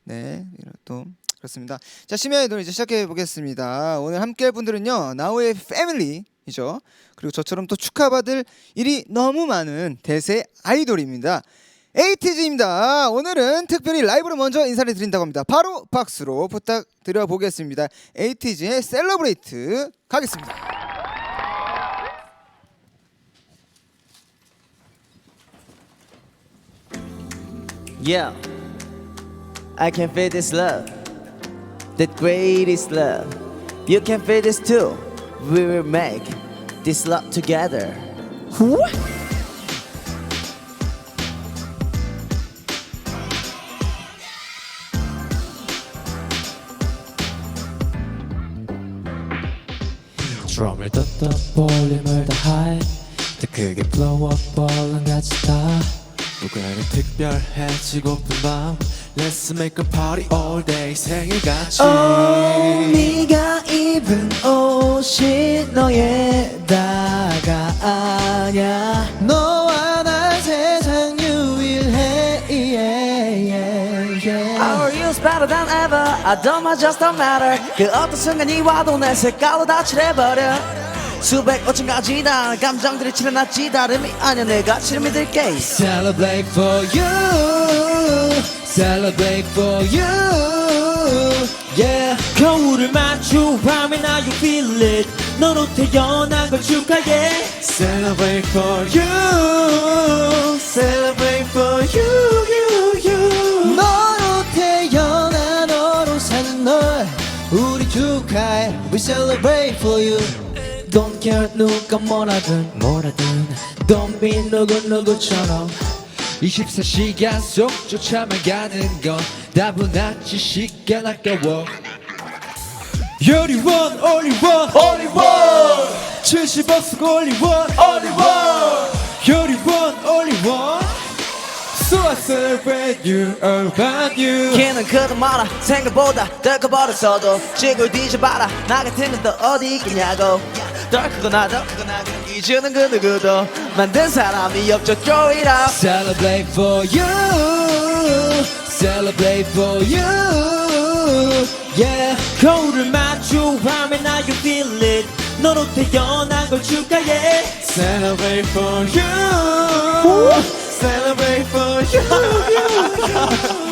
네, 또 그렇습니다. 자, 심야의 노래 이제 시작해 보겠습니다. 오늘 함께할 분들은요, 나우의 패밀리이죠. 그리고 저처럼 또 축하받을 일이 너무 많은 대세 아이돌입니다. 에이티즈입니다. 오늘은 특별히 라이브로 먼저 인사를 드린다고 합니다. 바로 박수로 부탁드려 보겠습니다. 에이티즈의 셀러브레이트 가겠습니다. Yeah, I can feel this love, the greatest love. You can feel this too. We will make this love together. 드럼을 떴다 볼륨을 더 high 더 크게 blow up ball은 같이 다 누구에게 특별해지고픈 밤 Let's make a party all day 생일같이 네가 입은 옷이 너에다가 아냐 너와 나 세상 유일해 Our you's better than ever I don't mind just don't matter 그 어떤 순간이 와도 내 색깔로 다 칠해버려 수백 오천 가지 다 감정들이 칠해놨지 다름이 아니야 내가 칠미들게 Celebrate for you Celebrate for you Yeah 거울을 맞추 밤에 나 you feel it 너로 태어난 걸 축하해 Celebrate for you Celebrate for you 너로 태어나 너로 사는 널 우리 축하해 We celebrate for you Don't care 누가 뭐라든 Don't be 누구처럼 24시간 속 쫓아만 가는 건 다분하지 시간 아까워 You're the one, only one, only one 70억 쓰고 only one, only one You're the one, only one So I celebrate you, all about you 키는 크든 말아 생각보다 덜 커버렸어도 지구를 뒤져봐라 나 같은 건 또 어디 있겠냐고 덜 크거나 더 크거나 이주는 그 누구도 만든 사람이 없죠 쪼이라 Celebrate for you Celebrate for you Yeah 거울을 맞추 밤에 나 you feel it 너로 태어난 걸 축하해 Celebrate for you Celebrate for you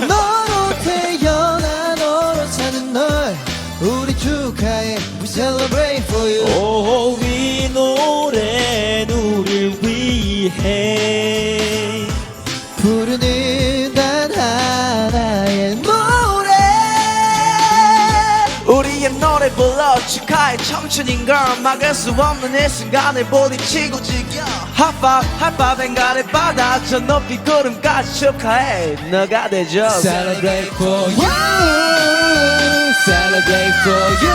너로 태어나 너로 사는 널 우리 축하해 We celebrate for you 오, 이 노래 우릴 위해 부르는 단 하나의 노래 우리의 노래 불러 축하해 청춘인걸 막을 수 없는 이 순간을 부딪히고 즐겨 핫밥 핫밥 행가를 받아 저 높이 구름까지 축하해 너가 되죠 Celebrate for you Celebrate for you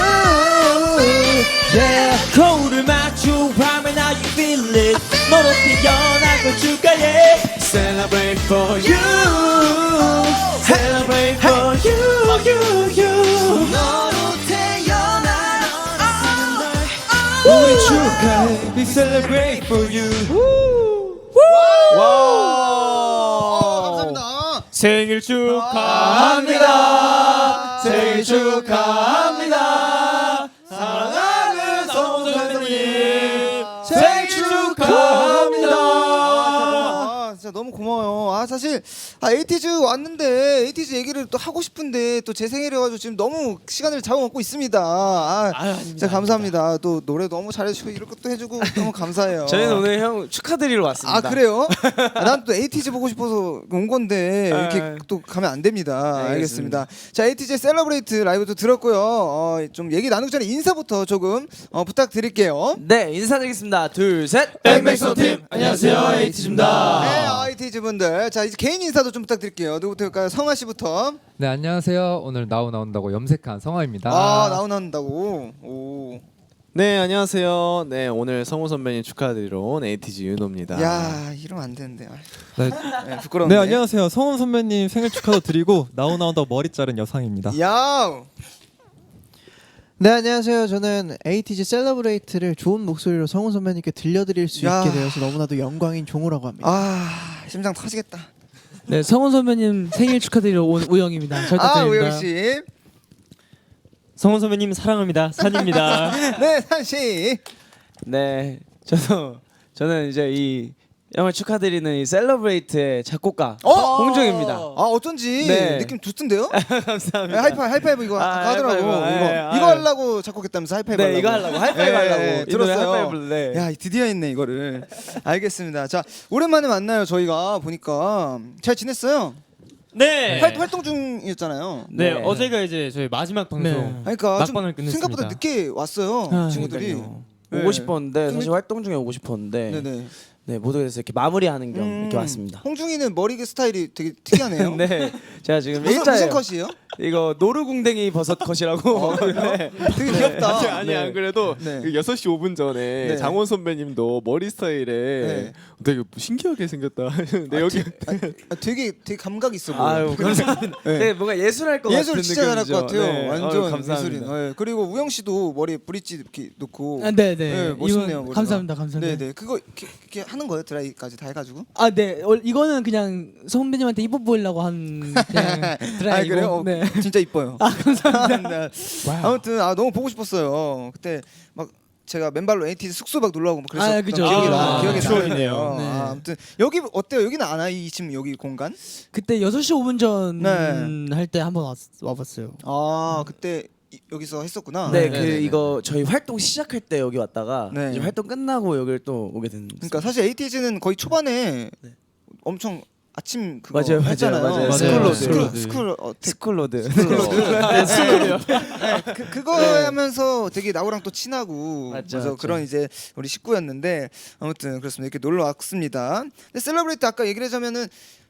Yeah 거울을 맞추 밤에 나 you feel it 너로 태어난 걸 축하해 Celebrate for you Celebrate for you 너로 태어나 우리 축하해 We celebrate for you 감사합니다. 생일 축하합니다 생일 축하합니다 사랑하는 성우 선배님 생일 축하합니다 진짜 너무 고마워요. 사실 에이티즈 왔는데 에이티즈 얘기를 또 하고 싶은데 또 제 생일이어가지고 지금 너무 시간을 잡아먹고 있습니다. 진짜 감사합니다. 또 노래 너무 잘해주고 이런 것도 해주고 너무 감사해요. 저희는 오늘 형 축하드리러 왔습니다. 그래요? 난 또 에이티즈 보고 싶어서 온 건데 이렇게 또 가면 안 됩니다. 알겠습니다. 자, 에이티즈의 셀러브레이트 라이브도 들었고요. 좀 얘기 나누기 전에 인사부터 조금 부탁드릴게요. 네, 인사드리겠습니다. 둘, 셋. 엠맥서팀 안녕하세요 에이티즈입니다 네, 에이티즈 분들. 자, 이제 개인 인사도 좀 부탁드릴게요. 누구부터 할까요? 성아 씨부터. 네, 안녕하세요. 오늘 나우 나온다고 염색한 성화입니다. 나온다고. 오. 네, 안녕하세요. 네, 오늘 성우 선배님 축하드리러 온 에이티즈 윤호입니다. 야, 이러면 안 되는데. 네. 부끄럽네. 네, 안녕하세요. 성훈 선배님 생일 축하도 드리고 나온다고 머리 자른 여상입니다. 야. 네, 안녕하세요. 저는 에이티즈 셀러브레이트를 좋은 목소리로 성우 선배님께 들려드릴 수 야. 있게 되어서 너무나도 영광인 종우라고 합니다. 심장 터지겠다. 네, 성훈 선배님 생일 축하드리러 온 우영입니다. 잘 아 부탁드립니다. 우영 씨. 성훈 선배님 사랑합니다. 산입니다. 네 산씨. 네, 저는 이제 이 영을 축하드리는 이 셀러브레이트의 작곡가 홍중입니다. 아 어쩐지 네. 느낌 좋던데요? 감사합니다. 네, 하이파이브 이거 아까 하더라고. 하이파이브. 이거 하려고 작곡했다면서 하이파이브 네, 이거 하려고 하이파이브 하려고 이 노래 들었어요. 하이파이브를, 네. 야 드디어 했네 이거를. 알겠습니다. 자 오랜만에 만나요 저희가 보니까 잘 지냈어요? 네. 활동 중이었잖아요. 네, 네. 어제가 이제 저희 마지막 방송. 네. 그러니까 좀 막방을 끝냈습니다. 생각보다 늦게 왔어요 아, 친구들이. 그러니까요. 네. 오고 싶었는데 좀 사실 활동 중에 오고 싶었는데 네네. 네, 못 오겠어서 이렇게 마무리하는 겸 이렇게 왔습니다. 홍중이는 머리 스타일이 되게 특이하네요. 네, 제가 지금 무슨 일자예요. 컷이에요? 이거 노루궁뎅이 버섯 컷이라고. 네. 되게 귀엽다. 아니 네. 안 그래도 네. 그 6시 5분 전에 네. 장원 선배님도 머리 스타일에 네. 되게 신기하게 생겼다. 근데 여기 되게 감각 있어 보여. 아유 감사합니다. 네. 네, 뭔가 예술할 것 예술 같은 진짜 잘할 느낌이죠. 것 같아요. 네. 완전 아유, 감사합니다. 예술인. 네. 그리고 우영 씨도 머리에 브릿지 이렇게 놓고. 아, 네, 네, 네. 멋있네요, 이건 머리가. 감사합니다, 감사합니다. 네네. 그거 이렇게 하는 거예요? 드라이까지 다 해가지고? 아, 네. 이거는 그냥 선배님한테 이뻐 보이려고 한 그냥 드라이고. 아 그래요? 네. 진짜 이뻐요. 아 감사합니다. 아무튼 너무 보고 싶었어요. 그때 막 제가 맨발로 AT 숙소 막 놀러 가고 막 그랬었던 아, 그죠. 기억이 아, 기억이 추억이네요. 나네요. 네. 아무튼 여기 어때요? 여기는 안 와? 이 지금 여기 공간? 그때 6시 5분 전 네. 할 때 한번 와봤어요. 아 그때 여기서 했었구나. 네, 네, 그 네네네. 이거 저희 활동 시작할 때 여기 왔다가 네. 이제 활동 끝나고 여기를 또 오게 된. 그러니까 사실 ATG는 거의 초반에 네. 엄청 아침 그거 맞아요, 맞아요, 했잖아요. 맞아요. 스쿨로드. 스쿨 스쿨로드. 그거 하면서 되게 나우랑 또 친하고 맞죠, 그래서 맞죠. 그런 이제 우리 식구였는데 아무튼 그렇습니다. 이렇게 놀러 왔습니다. 근데 셀러브레이트 아까 얘기를 하자면은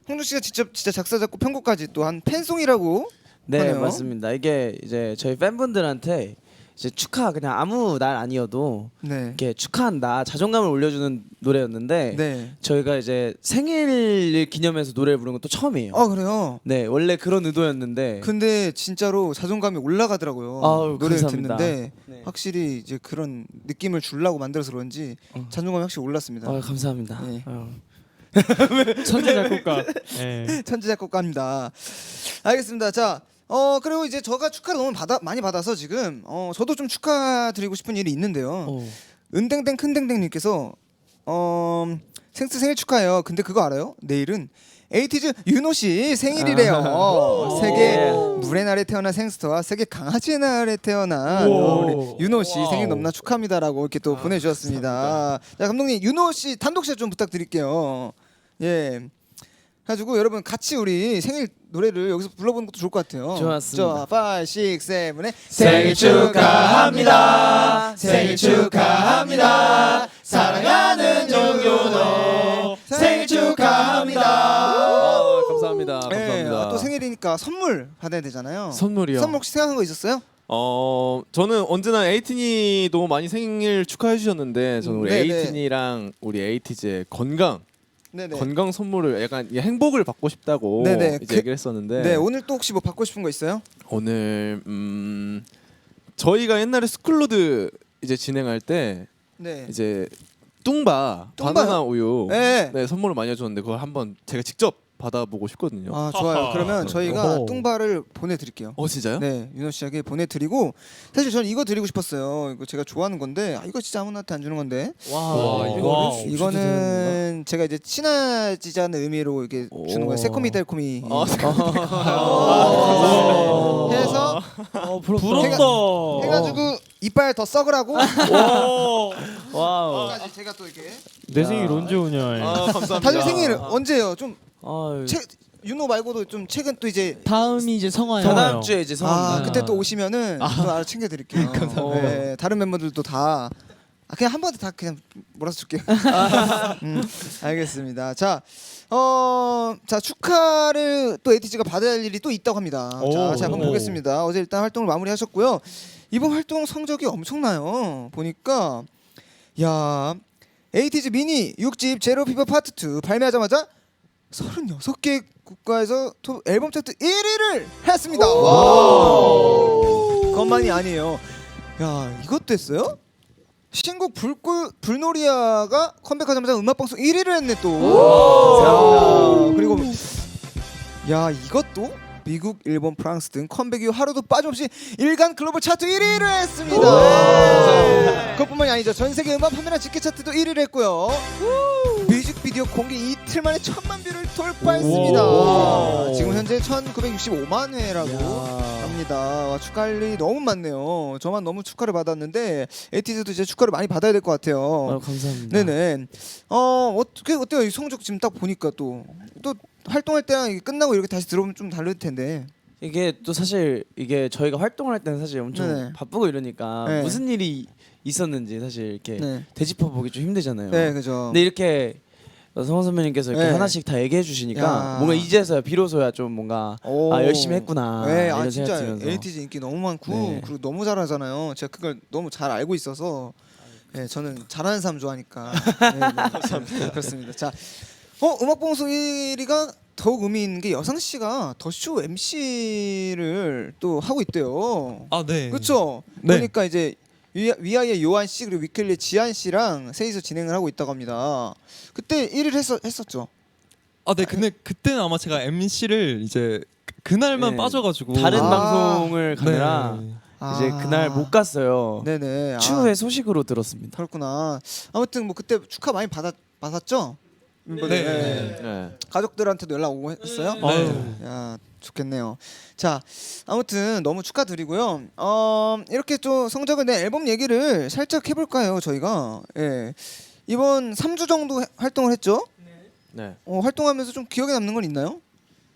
홍준 씨가 직접 진짜 작사 작곡 편곡까지 또 한 팬송이라고 네, 하네요. 맞습니다. 이게 이제 저희 팬분들한테 이제 축하 그냥 아무 날 아니어도 네. 이렇게 축하한다 자존감을 올려주는 노래였는데 네. 저희가 이제 생일을 기념해서 노래를 부르는 건 또 처음이에요. 그래요. 네, 원래 그런 의도였는데 근데 진짜로 자존감이 올라가더라고요. 아우, 노래를 감사합니다. 듣는데 네. 확실히 이제 그런 느낌을 주려고 만들어서 그런지 자존감이 확실히 올랐습니다. 감사합니다. 네. 천재 작곡가. 네. 천재 작곡가입니다. 알겠습니다. 자, 그리고 이제 저가 축하를 너무 많이 받아서 지금 저도 좀 축하드리고 싶은 일이 있는데요. 은댕댕 큰댕댕님께서 생스 생일 축하해요. 근데 그거 알아요? 내일은 에이티즈 윤호 씨 생일이래요. 세계 물의 날에 태어난 생스터와 세계 강아지의 날에 태어난 우리 윤호 씨 생일 너무나 축하합니다라고 이렇게 또 보내주셨습니다. 자 감독님 윤호 씨 단독샷 좀 부탁드릴게요. 예. 가지고 여러분 같이 우리 생일 노래를 여기서 불러보는 것도 좋을 것 같아요. 좋았습니다. 자, 5, 6, 7, 8 생일 축하합니다. 생일 축하합니다. 사랑하는 윤호 생일 축하합니다. 감사합니다. 네, 감사합니다. 또 생일이니까 선물 받아야 되잖아요. 선물이요. 선물 혹시 생각한 거 있었어요? 저는 언제나 에이틴이도 많이 생일 축하해 주셨는데 저는 우리 네네. 에이틴이랑 우리 에이티즈의 건강 네네. 건강 선물을 약간 행복을 받고 싶다고 네네. 이제 얘기를 했었는데 네 오늘 또 혹시 뭐 받고 싶은 거 있어요? 오늘 저희가 옛날에 스쿨로드 이제 진행할 때 네. 이제 뚱바 뚱바요? 바나나 우유 네. 네, 선물을 많이 해줬는데 그걸 한번 제가 직접 받아보고 싶거든요. 아 좋아요. 그러면 저희가 어허. 뚱바를 보내드릴게요. 진짜요? 네, 윤호 씨에게 보내드리고 사실 저는 이거 드리고 싶었어요. 이거 제가 좋아하는 건데 이거 진짜 아무나한테 안 주는 건데 와우. 이거는 제가 이제 친해지자는 의미로 이렇게 주는 거예요. 새코미 달코미 해서 부럽다. 해가지고 이빨 더 썩으라고 와우. 까지 제가 또 이렇게 내 생일 언제 오냐. 감사합니다. 다들 생일 언제예요? 좀 아유. 윤호 말고도 좀 최근 또 이제 다음이 이제 성화예요. 다다음 주에 이제 성함. 그때 또 오시면은 또 알아 챙겨드릴게요. 네, 다른 멤버들도 다 그냥 한 번에 다 그냥 몰아서 줄게요. 알겠습니다. 자, 자 축하를 또 에이티즈가 받아야 할 일이 또 있다고 합니다. 자, 제가 한번 보겠습니다. 어제 일단 활동을 마무리하셨고요. 이번 활동 성적이 엄청나요. 보니까 야 에이티즈 미니 6집 제로 피버 파트 2 발매하자마자 36개 국가에서 앨범 차트 1위를 했습니다. 그것만이 아니에요. 야 이것도 했어요? 신곡 불놀이야가 컴백하자마자 음악방송 1위를 했네 또. 야, 그리고 야 이것도 미국, 일본, 프랑스 등 컴백 이후 하루도 빠짐없이 일간 글로벌 차트 1위를 했습니다. 그것뿐만이 아니죠. 전 세계 음악 판매량 집계 차트도 1위를 했고요. 뮤직비디오 공개 이틀 만에 1000만 뷰를 돌파했습니다. 지금 현재 1965만 회라고 합니다. 와, 축하할 일이 너무 많네요. 저만 너무 축하를 받았는데 에이티즈도 이제 축하를 많이 받아야 될 것 같아요. 감사합니다. 네네. 어때요? 이 성적 지금 딱 보니까 또 활동할 때랑 이게 끝나고 이렇게 다시 들어오면 좀 다를 텐데. 이게 또 사실 이게 저희가 활동을 할 때는 사실 엄청 네네. 바쁘고 이러니까 네. 무슨 일이 있었는지 사실 이렇게 네. 되짚어 보기 좀 힘들잖아요. 네, 그죠. 근데 이렇게 성원 선배님께서 이렇게 네. 하나씩 다 얘기해 주시니까 야. 뭔가 이제서야 비로소야 좀 뭔가 오. 열심히 했구나 네, 이런 진짜 생각 들면서 에이티즈 인기 너무 많고 네. 그리고 너무 잘하잖아요. 제가 그걸 너무 잘 알고 있어서 네, 저는 잘하는 사람 좋아하니까. 네, 그렇습니다. 자, 음악 방송 1위가 더욱 의미 있는 게 여상 씨가 더쇼 MC를 또 하고 있대요. 아 네. 그렇죠. 네. 그러니까 이제 위아이의 요한 씨 그리고 위클리의 지한 씨랑 셋이서 진행을 하고 있다고 합니다. 그때 1위를 했었죠. 아 네. 근데 그때는 아마 제가 MC를 이제 그날만 네. 빠져가지고 다른 아. 방송을 가느라 네. 이제 그날 못 갔어요. 네네. 아, 추후에 소식으로 들었습니다. 그렇구나. 아무튼 뭐 그때 축하 많이 받았죠? 네. 네. 가족들한테도 연락 오고 했어요? 아유. 야 좋겠네요. 자 아무튼 너무 축하드리고요. 이렇게 좀 성적을 낸 앨범 얘기를 살짝 해볼까요? 저희가 이번 3주 정도 활동을 했죠. 네. 활동하면서 좀 기억에 남는 건 있나요?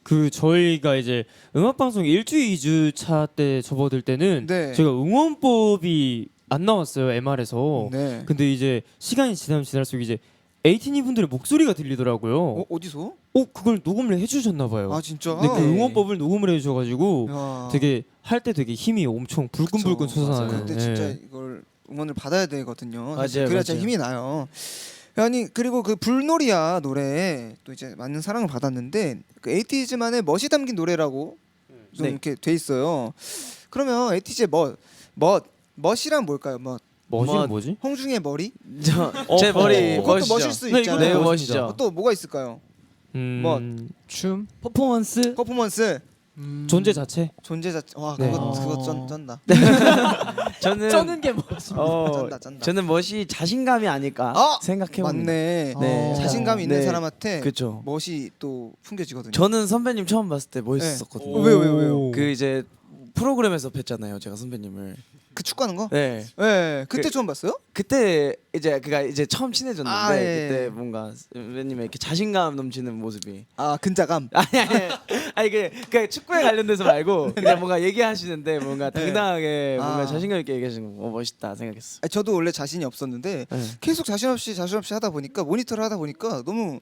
그 저희가 이제 음악 방송 1주 2주 차 때 접어들 때는 네. 저희가 응원법이 안 나왔어요 MR에서. 네. 근데 이제 시간이 지나면 지날수록 이제 에이티니 분들의 목소리가 들리더라고요. 어디서? 그걸 녹음을 해주셨나 봐요. 아 진짜. 근데 그 응원법을 녹음을 해주셔가지고 야. 되게 할 때 되게 힘이 엄청 불끈불끈 그쵸. 솟아나는. 그때 진짜 이걸 응원을 받아야 되거든요. 맞아요, 그래야 진짜 맞아요. 힘이 나요. 아니 그리고 그 불놀이야 노래 또 이제 많은 사랑을 받았는데 그 에이티즈만의 멋이 담긴 노래라고 좀 네. 이렇게 돼 있어요. 그러면 에이티즈의 멋이란 뭘까요? 멋이 뭐- 뭐지? 홍중의 머리? 제 머리 그것도 멋있죠. 멋일 수 네, 있잖아요. 네, 이것도 멋있죠. 또 뭐가 있을까요? 춤? 퍼포먼스? 퍼포먼스, 존재 자체? 존재 자체. 와 네. 그거 쩐다. 저는 쩌는 게 멋입니다. 쩐다. 저는 멋이 자신감이 아닐까 생각해 봅니다. 맞네. 네. 자신감 있는 네. 사람한테 그렇죠. 멋이 또 풍겨지거든요. 저는 선배님 처음 봤을 때 멋있었거든요. 왜요? 그 이제 프로그램에서 뵀잖아요, 제가 선배님을. 그 축구하는 거? 네. 네. 그때 그- 처음 봤어요? 그때 이제 그가 이제 처음 친해졌는데 아, 예. 그때 뭔가 선배님의 이렇게 자신감 넘치는 모습이 아 근자감. 아니 그 축구에 관련돼서 말고 그냥 뭔가 얘기하시는데 뭔가 당당하게 뭔가 아. 자신감 있게 얘기하시는 거 멋있다 생각했어. 아니, 저도 원래 자신이 없었는데 네. 계속 자신 없이 하다 보니까 모니터를 하다 보니까 너무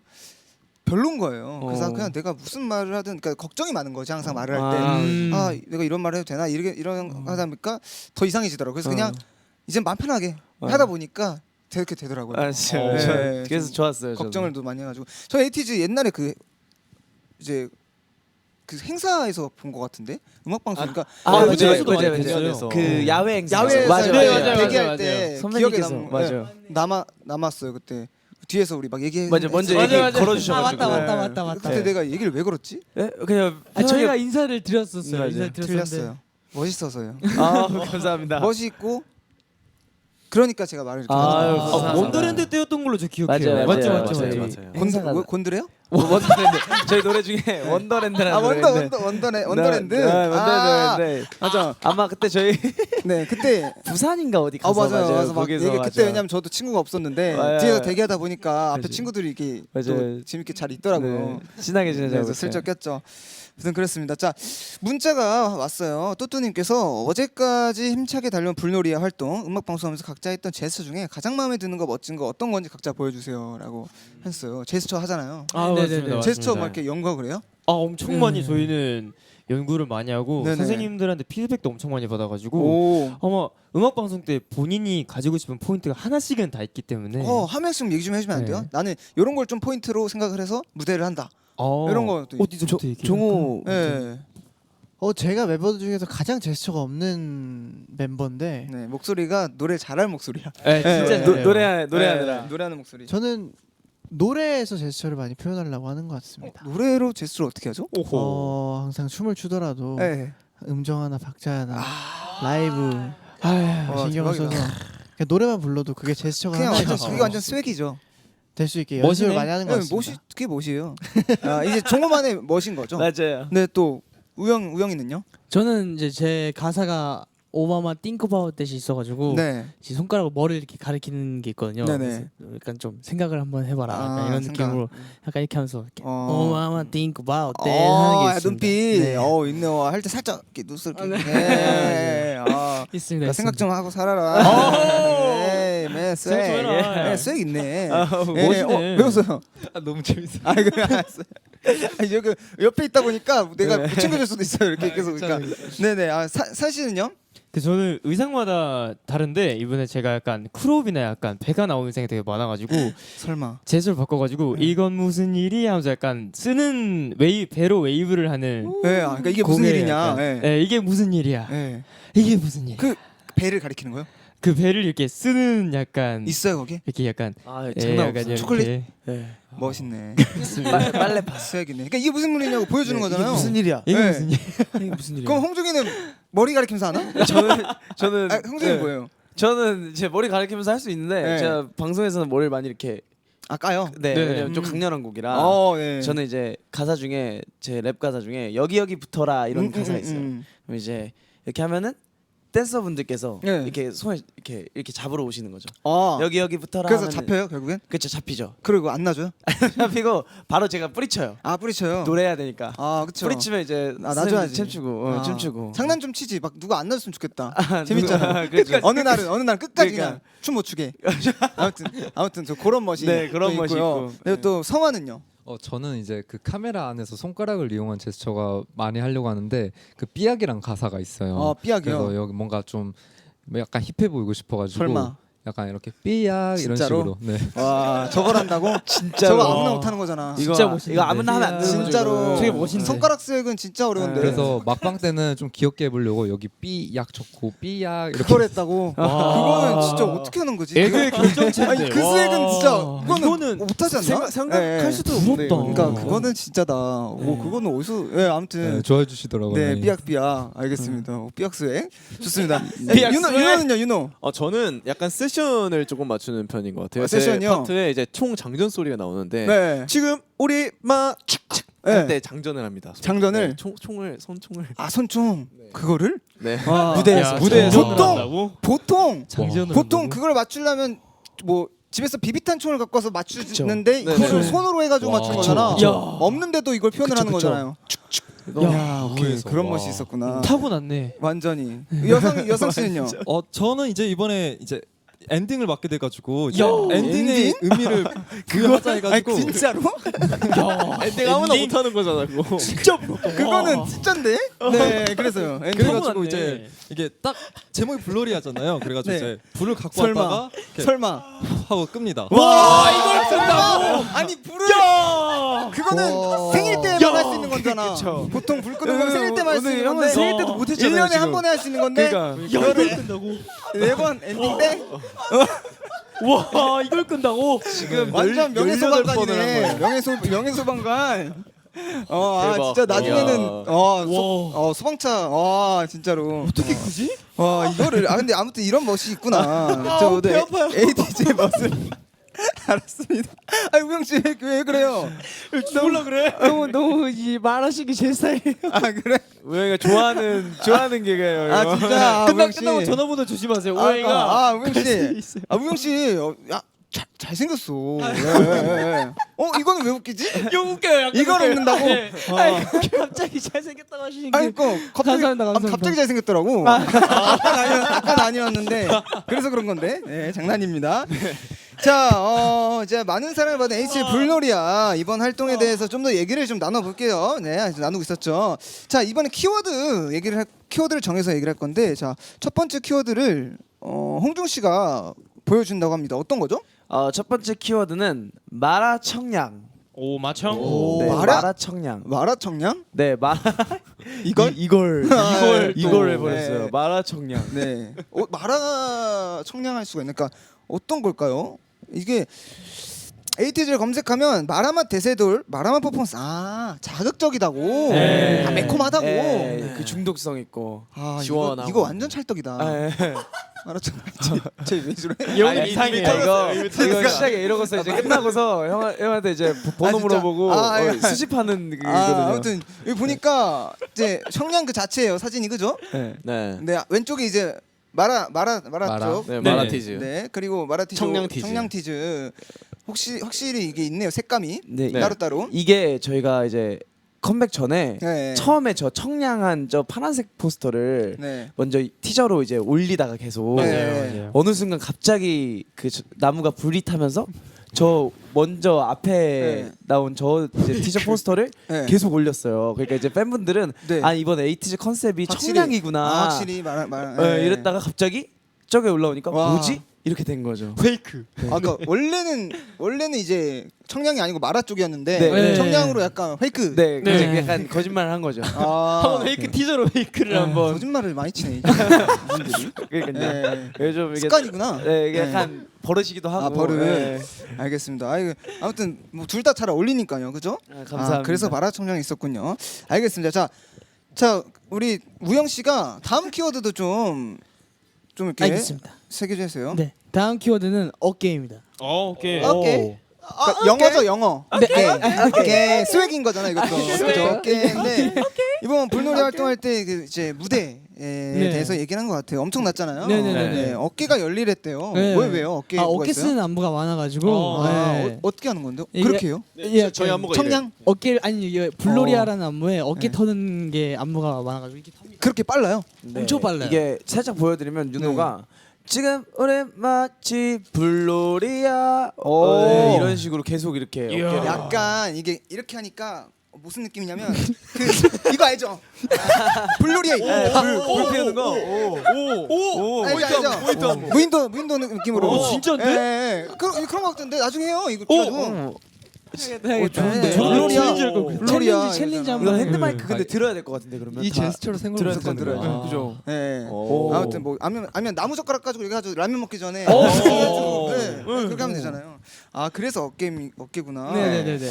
별론 거예요. 그래서 그냥 내가 무슨 말을 하든 그러니까 걱정이 많은 거지 항상 말을 할 때. 아 내가 이런 말을 해도 되나 이런 하다 보니까 더 이상해지더라고. 그래서 그냥 이제 마음 편하게 하다 보니까 그렇게 되더라고요. 아 진짜 네, 그래서 좀 좋았어요. 저도. 걱정을 또 많이 해가지고 저 에이티즈 옛날에 그 이제 그 행사에서 본 것 같은데 음악 방송이니까 맞아요. 무대에서도 맞아요. 많이 맞아요. 됐어요. 그 야외 행사. 야외에서 맞아요. 이렇게 맞아요. 대기할 때 기억에 선배님께서 남았어요. 남았어요 그때 뒤에서 우리 막 얘기해. 먼저 얘기 걸어주셔가지고. 맞다. 그때 내가 얘기를 왜 걸었지? 네? 그냥 저희가 인사를 드렸었어요. 맞아요. 인사를 드렸었는데 틀렸어요. 멋있어서요. 아 감사합니다. 멋있고 그러니까 제가 말을 이렇게 아유, 하는 거예요. 감사합니다. 원더랜드 때였던 걸로 저 기억해요. 맞아요. 맞죠. 곤드래요? 원더랜드 저희 노래 중에 원더랜드라는 아 노래인데 원더랜드. 네, 원더랜드. 맞아. 아마 그때 저희 네 그때. 부산인가 어디 가서 맞아요. 막 거기서 얘기 그때 맞아요. 왜냐면 저도 친구가 없었는데 맞아요. 뒤에서 대기하다 보니까 앞에 맞아요. 친구들이 이렇게 맞아요. 또 재밌게 잘 있더라고요. 네, 친하게 지내자고 그래서 슬쩍 꼈죠. 아무튼 그렇습니다. 자 문자가 왔어요. 또또님께서 어제까지 힘차게 달려온 불놀이의 활동 음악 방송하면서 각자 했던 제스처 중에 가장 마음에 드는 거 멋진 거 어떤 건지 각자 보여주세요라고 했어요. 제스처 하잖아요. 아 맞습니다. 제스처 막 이렇게 연구하고 그래요? 아 엄청 많이 저희는 연구를 많이 하고 네네. 선생님들한테 피드백도 엄청 많이 받아가지고 오. 아마 음악 방송 때 본인이 가지고 싶은 포인트가 하나씩은 다 있기 때문에 한 명씩 얘기 좀 해주면 안 돼요? 네. 나는 이런 걸 좀 포인트로 생각을 해서 무대를 한다. 이런 것도 어디서부터 얘기해? 종호 네. 제가 멤버들 중에서 가장 제스처가 없는 멤버인데 네 목소리가 노래 잘할 목소리야. 네, 진짜 네. 잘해요. 노래하느라 노래하는 목소리. 저는 노래에서 제스처를 많이 표현하려고 하는 것 같습니다. 노래로 제스처를 어떻게 하죠? 항상 춤을 추더라도 네. 음정 하나 박자 하나 라이브 신경을 대박이다. 써서 그냥 노래만 불러도 그게 제스처가 그냥 하나의 완전 그게 완전 스웩이죠. 될 수 있게 멋이네. 연습을 많이 하는 것 네, 같습니다. 멋이 그게 멋이에요. 아, 이제 종호만의 멋인 거죠. 맞아요. 네, 또 우영이는요? 저는 이제 제 가사가 오마마 think about that이 있어가지고 네. 제 손가락으로 머리를 이렇게 가리키는 게 있거든요. 네네. 그래서 약간 좀 생각을 한번 해봐라. 약간 아, 이런 생각. 느낌으로 약간 이렇게 하면서 이렇게 어. 오마마 think about that 하는 게 있습니다. 눈빛. 네. 있네. 할 때 살짝 이렇게 눈썹 이렇게. 네. 네. 있습니다. 그러니까 생각 있습니다. 좀 하고 살아라. 네, 생각 좀 해라. 네, 쏵 있네. 멋있네. 배웠어요. 너무 재밌어. 아, 그래 알았어요. 아니, 여기 옆에 있다 보니까 내가 못 챙겨줄 수도 있어요. 이렇게 계속 그러니까. 네네. 아, 산 씨는요? 근데 저는 의상마다 다른데 이번에 제가 약간 크롭이나 약간 배가 나오는 의상이 되게 많아가지고 설마. 제스를 바꿔가지고 이건 무슨 일이야 하면서 약간 쓰는 배로 웨이브를 하는 네, 그러니까 이게 무슨 곡에 일이냐. 약간, 네. 네, 이게 무슨 일이야. 네. 이게 무슨 일이야. 그 배를 가리키는 거요? 그 배를 이렇게 쓰는 약간 있어요 거기? 이렇게 약간 장난 약간 없어요. 초콜릿? 이렇게 멋있네. 빨래 스웩이네. 그러니까 이게 무슨 일이냐고 보여주는 거잖아요. 이게 무슨 일이야? 이게 네. 무슨 일? 이게 무슨 일이야? 그럼 홍중이는 머리 가리키면서 하나? 저는 아, 홍중이 네. 뭐예요? 저는 제 머리 가리키면서 할 수 있는데 네. 제가 방송에서는 머리를 많이 이렇게 아 까요? 네, 네. 왜냐면 좀 강렬한 곡이라 네. 저는 이제 가사 중에 제 랩 가사 중에 여기 붙어라 이런 가사가 있어요. 그럼 이제 이렇게 하면은 댄서분들께서 네. 이렇게 손에 이렇게 잡으러 오시는 거죠. 아, 여기 붙어라. 그래서 하면은- 잡혀요 결국엔? 그렇죠, 잡히죠. 그리고 안 나줘요? 잡히고 바로 제가 뿌리쳐요. 아 뿌리쳐요. 노래해야 되니까. 아 그쵸. 뿌리치면 이제 아, 놔줘야지. 춤추고, 아, 춤추고. 장난 좀 치지. 막 누가 안 놔줬으면 좋겠다. 아, 재밌잖아. 그렇죠. 어느 날은 끝까지 그러니까. 그냥 춤 못 추게. 아무튼 저 그런 멋이 네, 그런 또 멋이 있고요. 있고. 그리고 또 성화는요? 저는 이제 그 카메라 안에서 손가락을 이용한 제스처가 많이 하려고 하는데 그 삐약이란 가사가 있어요. 삐약이요. 그래서 여기 뭔가 좀 약간 힙해 보이고 싶어가지고 설마. 약간 이렇게 삐약 이런 진짜로? 식으로. 네. 와 저걸 한다고? 진짜로. 저거 아무나 못하는 거잖아. 진짜 멋있는데. 이거 아무나 하면 안 되는 거죠. 진짜로. 되게 멋있는데. 손가락 스웩은 진짜 어려운데. 그래서 막방 때는 좀 귀엽게 해보려고 여기 삐약 적고 삐약 이렇게 그걸 했다고? 그거는 진짜 어떻게 하는 거지? 애들 결정체인데. 아니 그 스웩은 진짜 이거는 이거는 못하지 않나? 생각할 수도 없는데. 그러니까 그거는 진짜다. 오 그거는 어디서? 예 아무튼 네, 좋아해 주시더라고요. 네 많이. 삐약 알겠습니다. 삐약 스웩 좋습니다. 삐약 윤호는요 윤호. 저는 약간 세션을 조금 맞추는 편인 것 같아요. 세션이요? 제 파트에 이제 총 장전 소리가 나오는데 네. 지금 우리 마 네. 할때 장전을 합니다. 장전을? 네, 손총을 아 손총 그거를? 네. 무대에서. 무대에서 보통 보통 장전을 보통 한다고? 그걸 맞추려면 뭐 집에서 비비탄 총을 갖고 와서 맞추는데 그쵸. 이거를 네. 손으로 해가지고 와. 맞추는 거잖아. 야. 없는데도 이걸 표현을 하는 거잖아요. 야, 오케이 무에서. 그런 와. 멋이 있었구나. 타고났네. 완전히 여성 씨는요? 저는 이제 이번에 이제 엔딩을 맡게 돼가지고 야, 엔딩의 의미를 부여하자 해가지고 진짜로? 엔딩 아무나 못하는 거잖아. 그거. 그거는 진짜인데? 네, 그래서요. 그래가지고 타고났네. 이제 이게 딱 제목이 블러리하잖아요. 그래가지고 네. 이제 불을 갖고 설마. 왔다가 이렇게 설마. 하고 끕니다. 와, 이걸 쓴다고? 아니 불을 그거는 와. 생일 때만 할 수 있는 거잖아. 보통 불 끄는 건 생일 때만 할 수 있는 건데 생일 때도 못 했잖아요. 1년에 한 번에 할 수 있는 건데 그러니까. 이거를 매번 엔딩 때 와 이걸 끈다고? 지금 완전 18번을 명예소방관이네. 한 거예요. 명예소방관. 아 대박. 진짜 나중에는 와. 소방차 진짜로 어떻게 크지? 와 이거를 근데 아무튼 이런 멋이 있구나. 저 오늘 ATG의 멋을 알았습니다. 아 우영 씨 왜 그래요? 몰라 그래? 너무 이 말하시기 제 스타일이에요. 아 그래? 우영이가 좋아하는 개그예요. 아 진짜 우영 씨. 끝나고 전화번호 조심하세요. 아, 오해가. 우영 씨. 우영 씨. 야 잘생겼어. 예. 이거는 왜 웃기지? 이거 웃겨요. 약간 이걸 웃겨요. 웃는다고? 네. 갑자기 잘생겼다고 하시는 게. 아니 갑자기 감사합니다. 갑자기 잘생겼더라고. 아까 아니었는데 그래서 그런 건데. 네, 장난입니다. 자, 이제 많은 사랑을 받은 H의 불놀이야 이번 활동에 대해서 좀 더 얘기를 좀 나눠볼게요. 네, 나누고 있었죠. 자, 이번에 키워드를 정해서 얘기를 할 건데, 자, 첫 번째 키워드를 홍중 씨가 보여준다고 합니다. 어떤 거죠? 첫 번째 키워드는 마라청량. 오 마청. 오. 네, 마라? 마라청량. 마라청량? 네, 이걸? 이걸 또, 해버렸어요. 네. 마라청량. 네. 마라 청량할 수가 있는. 그러니까 어떤 걸까요? 이게 에이티즈를 검색하면 마라맛 대세돌, 마라맛 퍼포먼스 자극적이다고, 네. 매콤하다고. 네, 그 중독성 있고. 시원하고. 이거 완전 찰떡이다. 네. 알았죠? 쟤왜 저래? 이 이상해. 이거 시작에 이러고서 이제 끝나고서 형한테 이제 번호 진짜? 물어보고 수집하는 그거거든요. 아무튼 여기 보니까 이제 청량 그 자체예요 사진이, 그죠? 네. 네. 네, 왼쪽에 이제 마라 쪽. 네, 네. 마라티즈. 네, 그리고 마라티즈, 청량티즈. 확실히 이게 있네요, 색감이. 네. 따로따로. 이게 저희가 이제 컴백 전에 네. 처음에 저 청량한 저 파란색 포스터를 네. 먼저 티저로 이제 올리다가 계속 네. 어느 순간 갑자기 그 나무가 불이 타면서 저 먼저 앞에 네. 나온 저 이제 티저 포스터를 네. 계속 올렸어요. 그러니까 이제 팬분들은 네. 아 이번 에이티즈 컨셉이 확실히- 청량이구나. 확실히 네, 이랬다가 갑자기 저게 올라오니까 와. 뭐지? 이렇게 된 거죠. 페이크. 아까 원래는 이제 청량이 아니고 마라 쪽이었는데 네. 청량으로 약간 페이크. 네, 네. 이제 약간 거짓말을 한 거죠. 한번 페이크 티저로 페이크를 한번. 거짓말을 많이 치네. 분들이. 그러니까 네. 요즘 이게 습관이구나. 네, 이게 네. 약간 버릇이기도 하고. 버릇. 네. 알겠습니다. 아무튼 뭐 둘 다 잘 어울리니까요, 그죠? 감사합니다. 그래서 마라 청량이 있었군요. 알겠습니다. 자 우리 우영 씨가 다음 키워드도 좀 이렇게 알겠습니다. 새겨주세요. 네. 다음 키워드는 어깨입니다. 오케이. 오케이. 그러니까 영어죠, 영어. 네. 어깨 스웩인 거잖아 이것도. 그죠? 어깨인데 이번 불놀이 활동할 때 그 이제 무대에 대해서 얘기를 한 것 같아요. 엄청났잖아요. 네네네네. 어깨가 열일했대요. 네. 왜요? 어깨 아, 뭐가 어깨 있어요? 쓰는 안무가 많아가지고. 네. 어떻게 하는 건데요? 이게- 그렇게 해요? 예, 저희 안무가 청량? 어깨 아니 이게 블로리아라는 안무에 어깨 네. 터는 게 안무가 많아가지고 이렇게 탑니다. 그렇게 빨라요? 네. 엄청 빨라요. 이게 살짝 보여드리면 윤호가 지금 우리 마치 불놀이야 오. 이런 식으로 계속 이렇게 어깨를 약간 이게 이렇게 하니까 무슨 느낌이냐면 이거 알죠? 불놀이에 불 피우는 거. 알죠? 무인도 느낌으로. 진짜인데? 예. 그런 거 같던데 나중에 해요 이거 가지고. 좋은데. 불놀이야. 불놀이야. 챌린지 이거 한번. 핸드마이크 근데 들어야 될 것 같은데 그러면 이 다 제스처로 들어야 생각을 되잖아요. 못했네요. 그죠? 예. 오. 아무튼 뭐 아니면 나무 젓가락 가지고 이거 가지고 라면 먹기 전에 오. 해가지고, 네, 그렇게 하면 되잖아요. 아 그래서 어깨구나. 네네네네.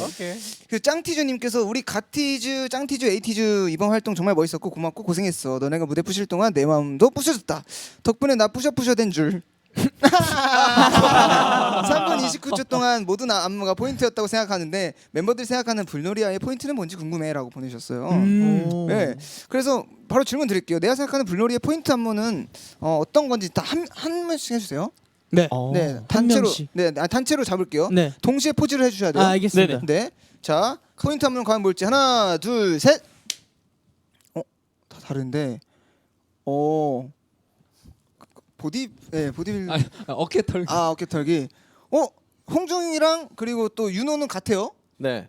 그 짱티즈님께서 우리 갓티즈, 짱티즈, 에이티즈 이번 활동 정말 멋있었고 고맙고 고생했어. 너네가 무대 부실 동안 내 마음도 부셔졌다. 덕분에 나 부셔 된 줄. 3분 29초 동안 모든 안무가 포인트였다고 생각하는데 멤버들이 생각하는 불놀이아의 포인트는 뭔지 궁금해라고 보내셨어요. 네, 그래서 바로 질문 드릴게요. 내가 생각하는 불놀이의 포인트 안무는 어떤 건지 다 한 번씩 해주세요. 네. 네, 한 단체로. 명씩. 네, 단체로 잡을게요. 네. 동시에 포즈를 해주셔야 돼요. 아, 알겠습니다. 네, 자 포인트 안무는 과연 뭘지 하나, 둘, 셋. 다 다른데. 보디빌. 어깨 털기. 어깨 털기. 홍중이랑 그리고 또 윤호는 같아요. 네.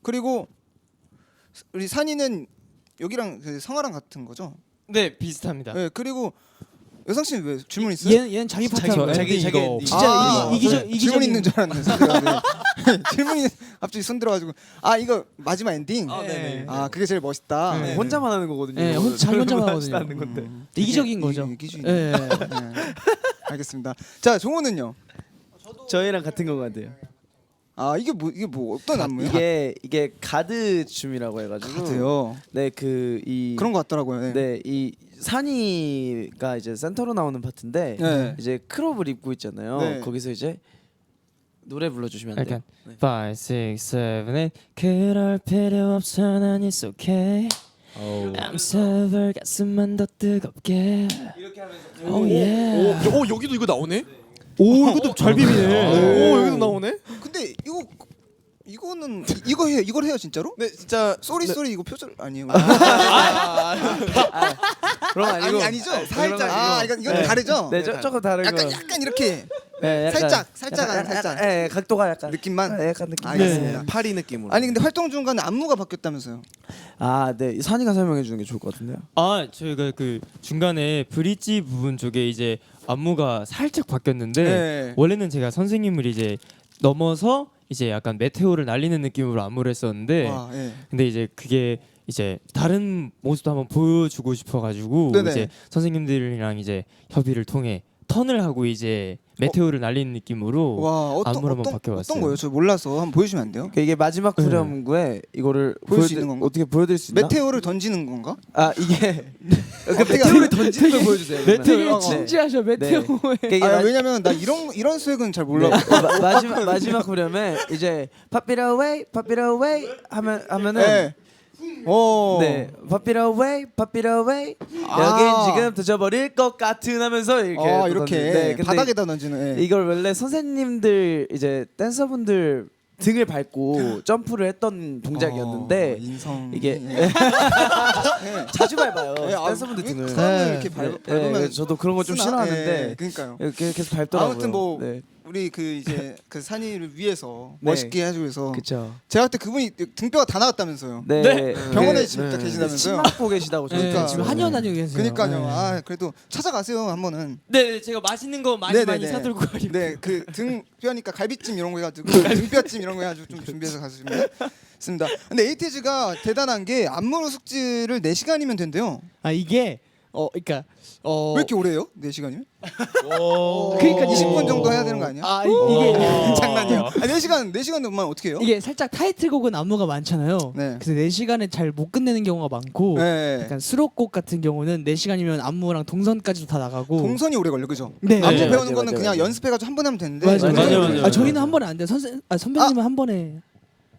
그리고 우리 산이는 여기랑 그 성아랑 같은 거죠. 네, 비슷합니다. 네, 그리고 여상 씨는 왜 질문 있어요? 얘는 자기 파트 한 거예요. 자기 진짜 이기적인 질문 있는 줄 알았네. 질문이 갑자기 손 들어가지고 이거 마지막 엔딩. 네네. 그게 제일 멋있다. 네. 혼자만 하는 거거든요. 네, 자기 혼자만 하거든요. 하는 건데. 이기적인 거죠. 이기주의. 네. 알겠습니다. 자 종호는요. 저희랑 같은 것 같아요. 이게 뭐 어떤 안무예요? 이게 가드 춤이라고 해가지고. 같아요. 네, 그런 거 같더라고요. 네. 네, 이 산이가 이제 센터로 나오는 파트인데 네. 이제 크롭을 입고 있잖아요. 네. 거기서 이제 노래 불러주시면 안 돼요. 약간 5, 6, 7, 8 그럴 필요 없어 난 it's okay I'm sober 가슴만 더 뜨겁게 이렇게 하면서 Oh yeah 여기도 이거 나오네? 오 이것도 잘 비비네 오, 여기도 나오네? 근데 이거는 이걸 해요 진짜로? 네, 진짜 쏘리 이거 표절 아니에요? 그런 거 아니고 아니죠? 그런 거 살짝. 아니고. 이건 네. 다르죠? 네, 조금 다르고. 약간 이렇게 네, 살짝. 네, 각도가 약간 느낌만. 네, 약간 느낌. 알겠습니다. 파리 느낌으로. 아니 근데 활동 중간에 안무가 바뀌었다면서요? 네, 산이가 설명해 주는 게 좋을 것 같은데요. 저희가 그 중간에 브릿지 부분 쪽에 이제 안무가 살짝 바뀌었는데 네. 원래는 제가 선생님을 이제 넘어서 이제 약간 메테오를 날리는 느낌으로 안무를 했었는데 와, 예. 근데 이제 그게 이제 다른 모습도 한번 보여주고 싶어가지고 네네. 이제 선생님들이랑 이제 협의를 통해 턴을 하고 이제 메테오를 날리는 느낌으로 와 안무를 한번 바뀌어봤어요. 어떤 거예요? 저 몰라서 한번 보여주시면 안 돼요? 그러니까 이게 마지막 후렴구에 이거를 보여줄 수 있는 건가? 어떻게 보여드릴 수 있나? 메테오를 던지는 건가? 아 이게 메테오를 던지는 걸 보여주세요. 그러면. 되게 네. 진지하셔 메테오에. 그러니까 이게 아, 왜냐면 나 이런 수액은 잘 몰라. 마지막 후렴에 이제 Pop it away, pop it away 하면은 네. 오. 네, Pop it away, pop it away. 아. 여긴 지금 터져버릴 것 같은 하면서 이렇게 또 이렇게 던지는데, 근데 바닥에다 던지는. 예. 이걸 원래 선생님들 이제 댄서분들 등을 밟고 점프를 했던 동작이었는데 인성 이게 예. 자주 밟아요 예, 아, 댄서분들 등을. 그거는 이렇게 밟으면 저도 그런 거 좀 쓰나? 싫어하는데 예, 그러니까요. 이렇게 계속 밟더라고요. 아무튼 뭐 네. 우리 그 이제 그 산이를 위해서 네. 멋있게 해주기 위해서 그쵸. 제가 그때 그분이 등뼈가 다 나갔다면서요. 네. 병원에 그, 지금 딱 침 계시다면서요. 맞고 계시다고 그러니까. 저희가 지금 한의원 다니고 계세요. 그러니까요. 네. 아 그래도 찾아가세요 한번은. 네, 제가 맛있는 거 많이 네네네. 많이 사들고 가려고. 네, 그 등뼈니까 갈비찜 이런 거 해가지고 등뼈찜 이런 거 해가지고 좀 준비해서 가시면 좋습니다. 근데 에이티즈가 대단한 게 안무 숙지를 4시간이면 된대요. 아 이게 그러니까 왜 이렇게 오래 해요? 4시간이면? 그러니까 20분 정도 해야 되는 거 아니야? 아 이게 장난이에요. 아, 4시간 동안 어떻게 해요? 이게 살짝 타이틀곡은 안무가 많잖아요. 네. 그래서 4시간에 잘 못 끝내는 경우가 많고 네. 약간 수록곡 같은 경우는 4시간이면 안무랑 동선까지도 다 나가고 동선이 오래 걸려, 그죠? 네. 안무 네, 배우는 맞아요, 거는 그냥 맞아요. 연습해가지고 한 번에 하면 되는데. 맞아요. 맞아요. 저희는 한 번에 안 돼요. 선배님은 한 번에.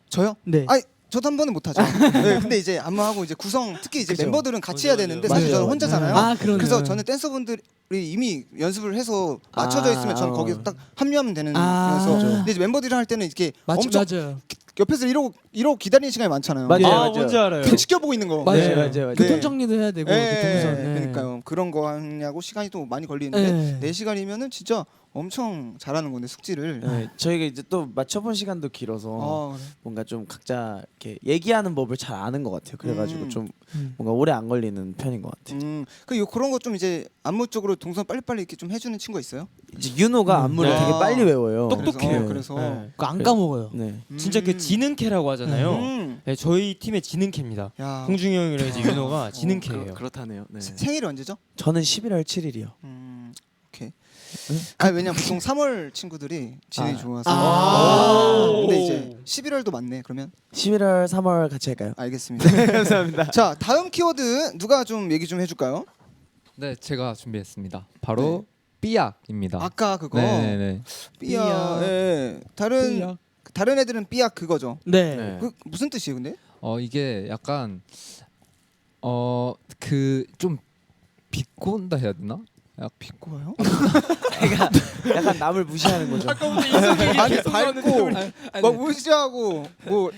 저요? 네. 아니, 저도 한 번은 못 하죠. 네, 근데 이제 안무하고 이제 구성, 특히 이제 그죠. 멤버들은 같이 해야 되는데 맞아요. 사실 저는 맞아요. 혼자잖아요. 아 그러네. 그래서 저는 댄서분들이 이미 연습을 해서 맞춰져 있으면 저는 거기서 딱 합류하면 되는 아. 거여서. 그죠. 근데 이제 멤버들이랑 할 때는 이렇게 맞아요. 엄청 맞아요. 옆에서 이러고 기다리는 시간이 많잖아요. 맞아요. 아, 맞아요. 뭔지 알아요. 그냥 지켜보고 있는 거. 맞아요. 맞아요. 교통 네. 정리도 해야 되고 네, 동선. 네. 그러니까요. 그런 거 하냐고 시간이 또 많이 걸리는데 네. 4시간이면은 진짜 엄청 잘하는 건데 숙지를. 네, 저희가 이제 또 맞춰본 시간도 길어서 아, 그래. 뭔가 좀 각자 이렇게 얘기하는 법을 잘 아는 것 같아요. 그래가지고 좀 뭔가 오래 안 걸리는 편인 것 같아요. 그런 거 좀 이제 안무 쪽으로 동선 빨리빨리 이렇게 좀 해주는 친구 있어요? 이제 윤호가 안무를 네. 되게 빨리 외워요. 똑똑해요. 그래서 네. 그거 안 까먹어요. 네. 진짜 그 지능캐라고 하잖아요. 네, 저희 팀의 지능캐입니다. 야, 홍중이 형이랑 이제 윤호가 지능캐예요. 그렇다네요. 네. 생일이 언제죠? 저는 11월 7일이요. 오케이. 아 왜냐면 보통 3월 친구들이 진이 좋아서. 근데 이제 11월도 맞네. 그러면 11월, 3월 같이 할까요? 알겠습니다. 감사합니다. 자 다음 키워드 누가 좀 얘기 좀 해줄까요? 네, 제가 준비했습니다. 바로 삐약입니다. 아까 그거 네네. 삐약. 예. 다른 애들은 삐약 그거죠. 네. 그 무슨 뜻이에요, 근데? 이게 약간 그 좀 비꼰다 해야 되나? 약 비꼬아요? 약간 남을 무시하는 거죠. 아니 밟고 막 무시하고 뭐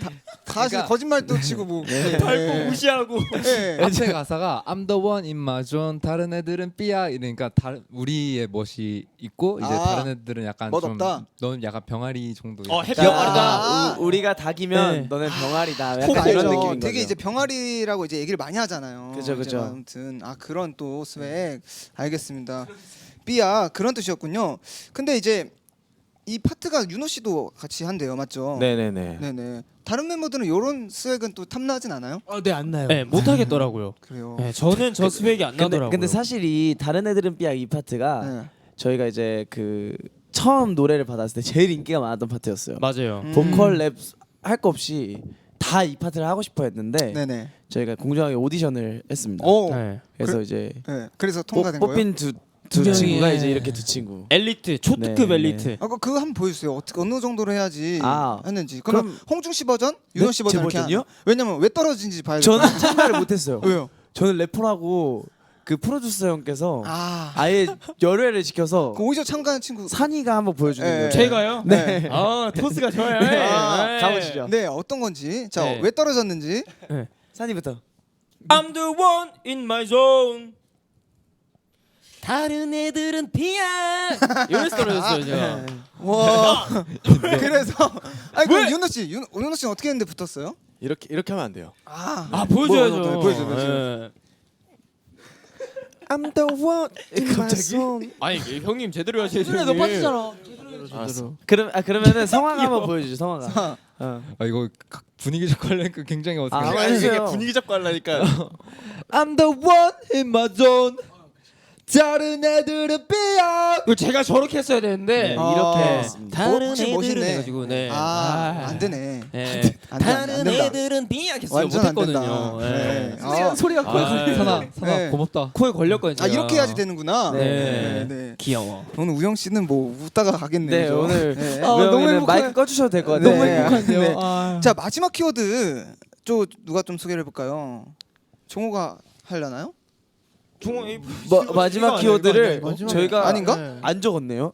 다시 그러니까- 거짓말도 치고 뭐 밟고 무시하고. 예. 앞에 가사가 I'm the one in my zone. 다른 애들은 삐야 이러니까 우리의 멋이 있고 이제 아, 다른 애들은 약간 좀 멋없다. 넌 약간 병아리 정도. 귀엽다. 우리가 닭이면 네. 너네 병아리다. 그거 약간 이런 알죠? 느낌인 되게 거죠. 이제 병아리라고 이제 얘기를 많이 하잖아요. 그죠, 이제 그죠. 아무튼 그런 또 스웩 알겠습니다. 삐야 그런 뜻이었군요. 근데 이제 이 파트가 윤호 씨도 같이 한대요, 맞죠? 네네네. 네네. 다른 멤버들은 이런 스웩은 또 탐나진 않아요? 네, 안 나요. 네, 못 하겠더라고요. 그래요. 네, 저는 저 스펙이 안 나더라고요. 근데 사실 이 다른 애들은 삐약 이 파트가 네. 저희가 이제 그 처음 노래를 받았을 때 제일 인기가 많았던 파트였어요. 맞아요. 보컬 랩 할 거 없이 다 이 파트를 하고 싶어 했는데 네네. 저희가 공정하게 오디션을 했습니다. 오. 네. 그래서 이제 네. 그래서 통과된 거예요? 뽑힌 두 명이, 친구가 예. 이제 이렇게 두 친구. 엘리트, 초특급 네, 엘리트. 아, 그거 한번 보여주세요. 어떻게 어느 정도로 해야지 아, 했는지. 그럼 홍중 씨 버전, 윤호 씨 네? 버전 제 이렇게 버전이요? 하나? 왜냐면 왜 떨어진지 봐야 돼. 저는 참가를 못했어요. 왜요? 저는 래퍼라고 그 프로듀서 형께서 아, 아예 열애를 지켜서 그 오디션 참가한 친구. 산이가 한번 보여주는 네. 거예요. 제가요? 네. 아, 토스가 좋아요. 네. 네. 가보시죠. 네, 어떤 건지. 자, 네. 왜 떨어졌는지. 산이부터. I'm the one in my zone. 다른 애들은 비야. 이래서 떨어졌어요, 제가. 와. 그래서 아니 그럼 윤호 씨, 윤호 씨는 어떻게 했는데 붙었어요? 이렇게 하면 안 돼요. 아, 보여줘야죠. 뭐, 보여줘. 네. I'm the one in my zone. 아니, 형님 제대로 하셔야죠. 너 빠지잖아. 알았어. 그러면은 성화가 한번 보여주죠. 성화가. 이거 분위기 잡고 굉장히 어색해. 아니, 이게 분위기 잡고 하려니까. I'm the one in my zone. 다른 애들은 삐약. 이거 제가 저렇게 했어야 되는데 네, 아. 이렇게 다른 혹시 애들은 멋있네. 해가지고 네. 안 되네. 네. 안 다른 된다. 애들은 삐약 했어요. 완전 안 된다. 못했거든요. 네. 네. 아, 소리가 사나 네. 고맙다. 코에 걸렸거든요. 아 이렇게 해야지 되는구나. 네. 네. 귀여워. 오늘 우영 씨는 뭐 웃다가 가겠네요. 네, 그죠? 오늘 네. 너무 행복해. 마이크 꺼주셔도 될 것 같아요. 너무 행복한데요. 네. 아. 자 마지막 키워드 누가 좀 소개를 해볼까요? 종호가 하려나요? 마지막 키워드를 마지막- 저희가 아닌가? 네. 안 적었네요.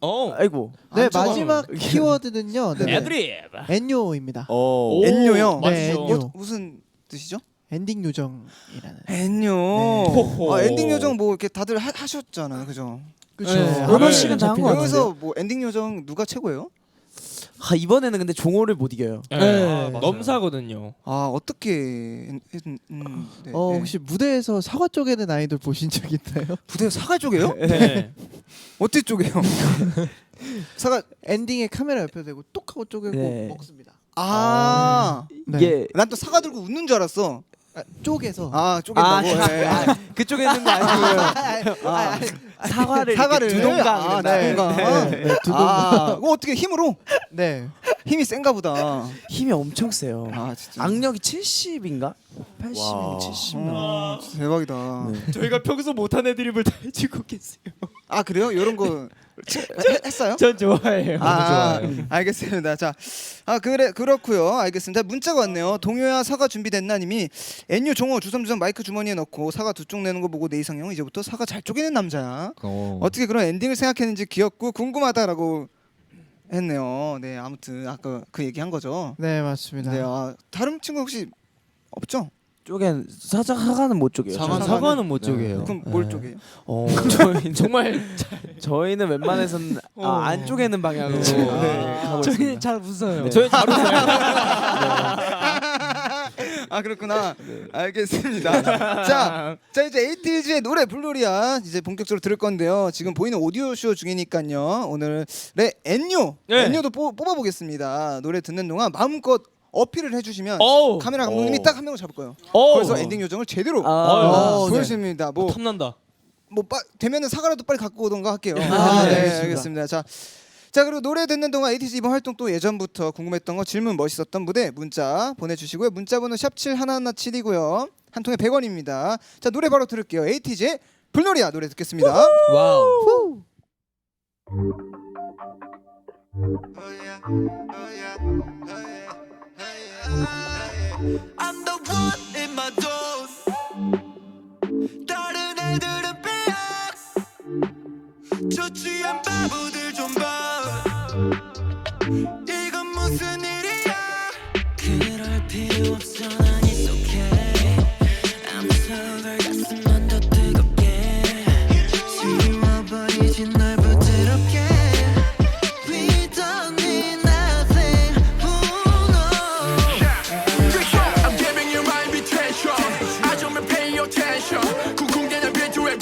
어. 아이고. 네, 안 적어. 마지막 키워드는요. 네. 애드립. 엔요입니다. 오. 엔요요. 네, 맞죠. 엔요. 무슨 뜻이죠? 엔딩 요정이라는. 엔요. 호호. 아, 엔딩 요정 뭐 이렇게 다들 하셨잖아요, 그죠? 그렇죠. 네. 은호씨는 다 한 거 같아요. 여기서 뭐 엔딩 요정 누가 최고예요? 이번에는 근데 종호를 못 이겨요. 네. 넘사거든요. 아 어떻게 네, 네. 혹시 무대에서 사과 쪼개는 아이돌 보신 적 있나요? 부대 사과 쪽이에요? 네. 어떻게 쪽이에요? 사과 엔딩에 카메라 옆에 대고 똑 하고 쪼개고 네. 먹습니다. 네. 이게 난 또 사과 들고 웃는 줄 알았어. 쪼개서. 쪼갠다고. 예. 그쪽에 있는 거 아니고요. 사과를 사과를 두 동강. 네. 네, 두 동강. 그거 어떻게 힘으로? 네. 힘이 센가 보다. 힘이 엄청 세요. 진짜. 악력이 70인가? 80인가 70. 진짜 대박이다. 저희가 평소 못한 애드립을 다 해주고 계세요. 아 그래요? 이런 거 했어요? 전 좋아해요. 알겠습니다. 자, 그렇고요. 알겠습니다. 문자가 왔네요. 동요야 사과 준비됐나님이 엔유 종호 주섬주섬 마이크 주머니에 넣고 사과 두 쪽 내는 거 보고 내 이상형 이제부터 사과 잘 쪼개는 남자야. 어떻게 그런 엔딩을 생각했는지 귀엽고 궁금하다라고 했네요. 네, 아무튼 아까 그 얘기한 거죠. 네, 맞습니다. 네, 다른 친구 혹시 없죠? 쪼갠 사과는 못 쪼개요. 사과는 못 쪼개요. 그럼 뭘 쪼개요? 저희는 정말 저희는 웬만해서는 안 쪼개는 방향으로 가고 저희 있습니다. 잘 웃어요. 네. 저희 잘 웃어요. 그렇구나. 알겠습니다. 자 이제 에이티즈의 노래 불놀이야 이제 본격적으로 들을 건데요. 지금 보이는 오디오 쇼 중이니까요. 오늘의 엔요도 뽑아보겠습니다. 노래 듣는 동안 마음껏 어필을 해주시면 카메라 감독님이 딱 한 명을 잡을 거예요. 그래서 엔딩 요정을 제대로 보여줍니다. 뭐 탐난다. 되면은 사과라도 빨리 갖고 오던가 할게요. 네, 알겠습니다. 자 그리고 노래 듣는 동안 에이티즈 이번 활동 또 예전부터 궁금했던 거 질문 멋있었던 무대 문자 보내주시고요. 문자번호 샵 7117이고요. 한 통에 100원입니다. 자 노래 바로 들을게요. 에이티즈의 불놀이야 노래 듣겠습니다. 와우. I'm the one in my zone. 다른 애들은 삐약. 초취한 바보들 좀 봐. 이건 무슨 일이야? 그럴 필요 없어 난 it's okay. I'm sorry 가슴만 더 뜨겁게 지워버리지 널 부드럽게. We don't need nothing. Oh no. I'm giving you my invitation. I don't pay your attention. 궁금대는 비주얼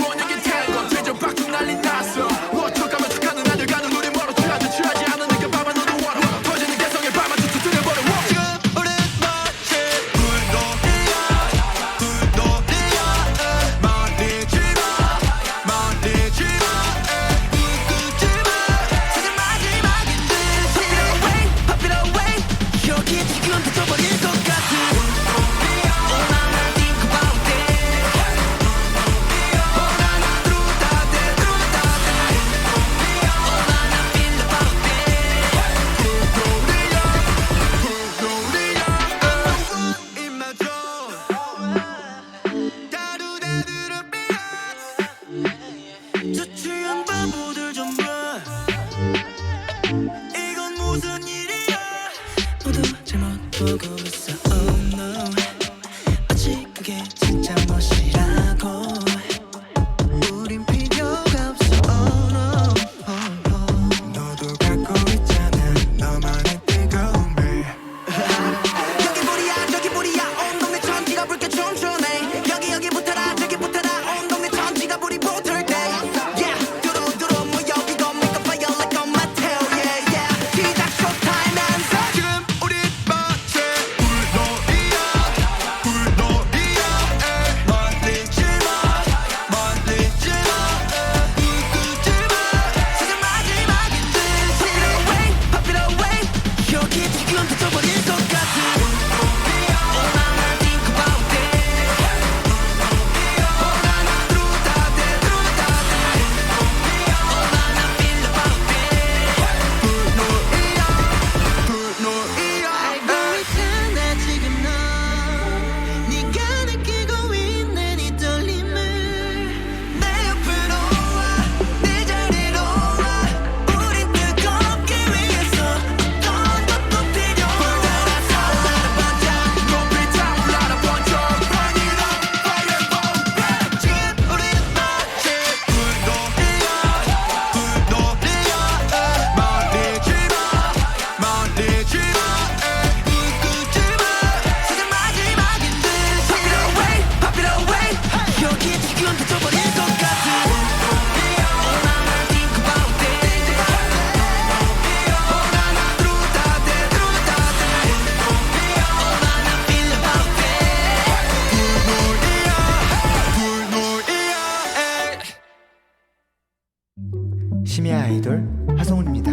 심야 아이돌 하성운입니다.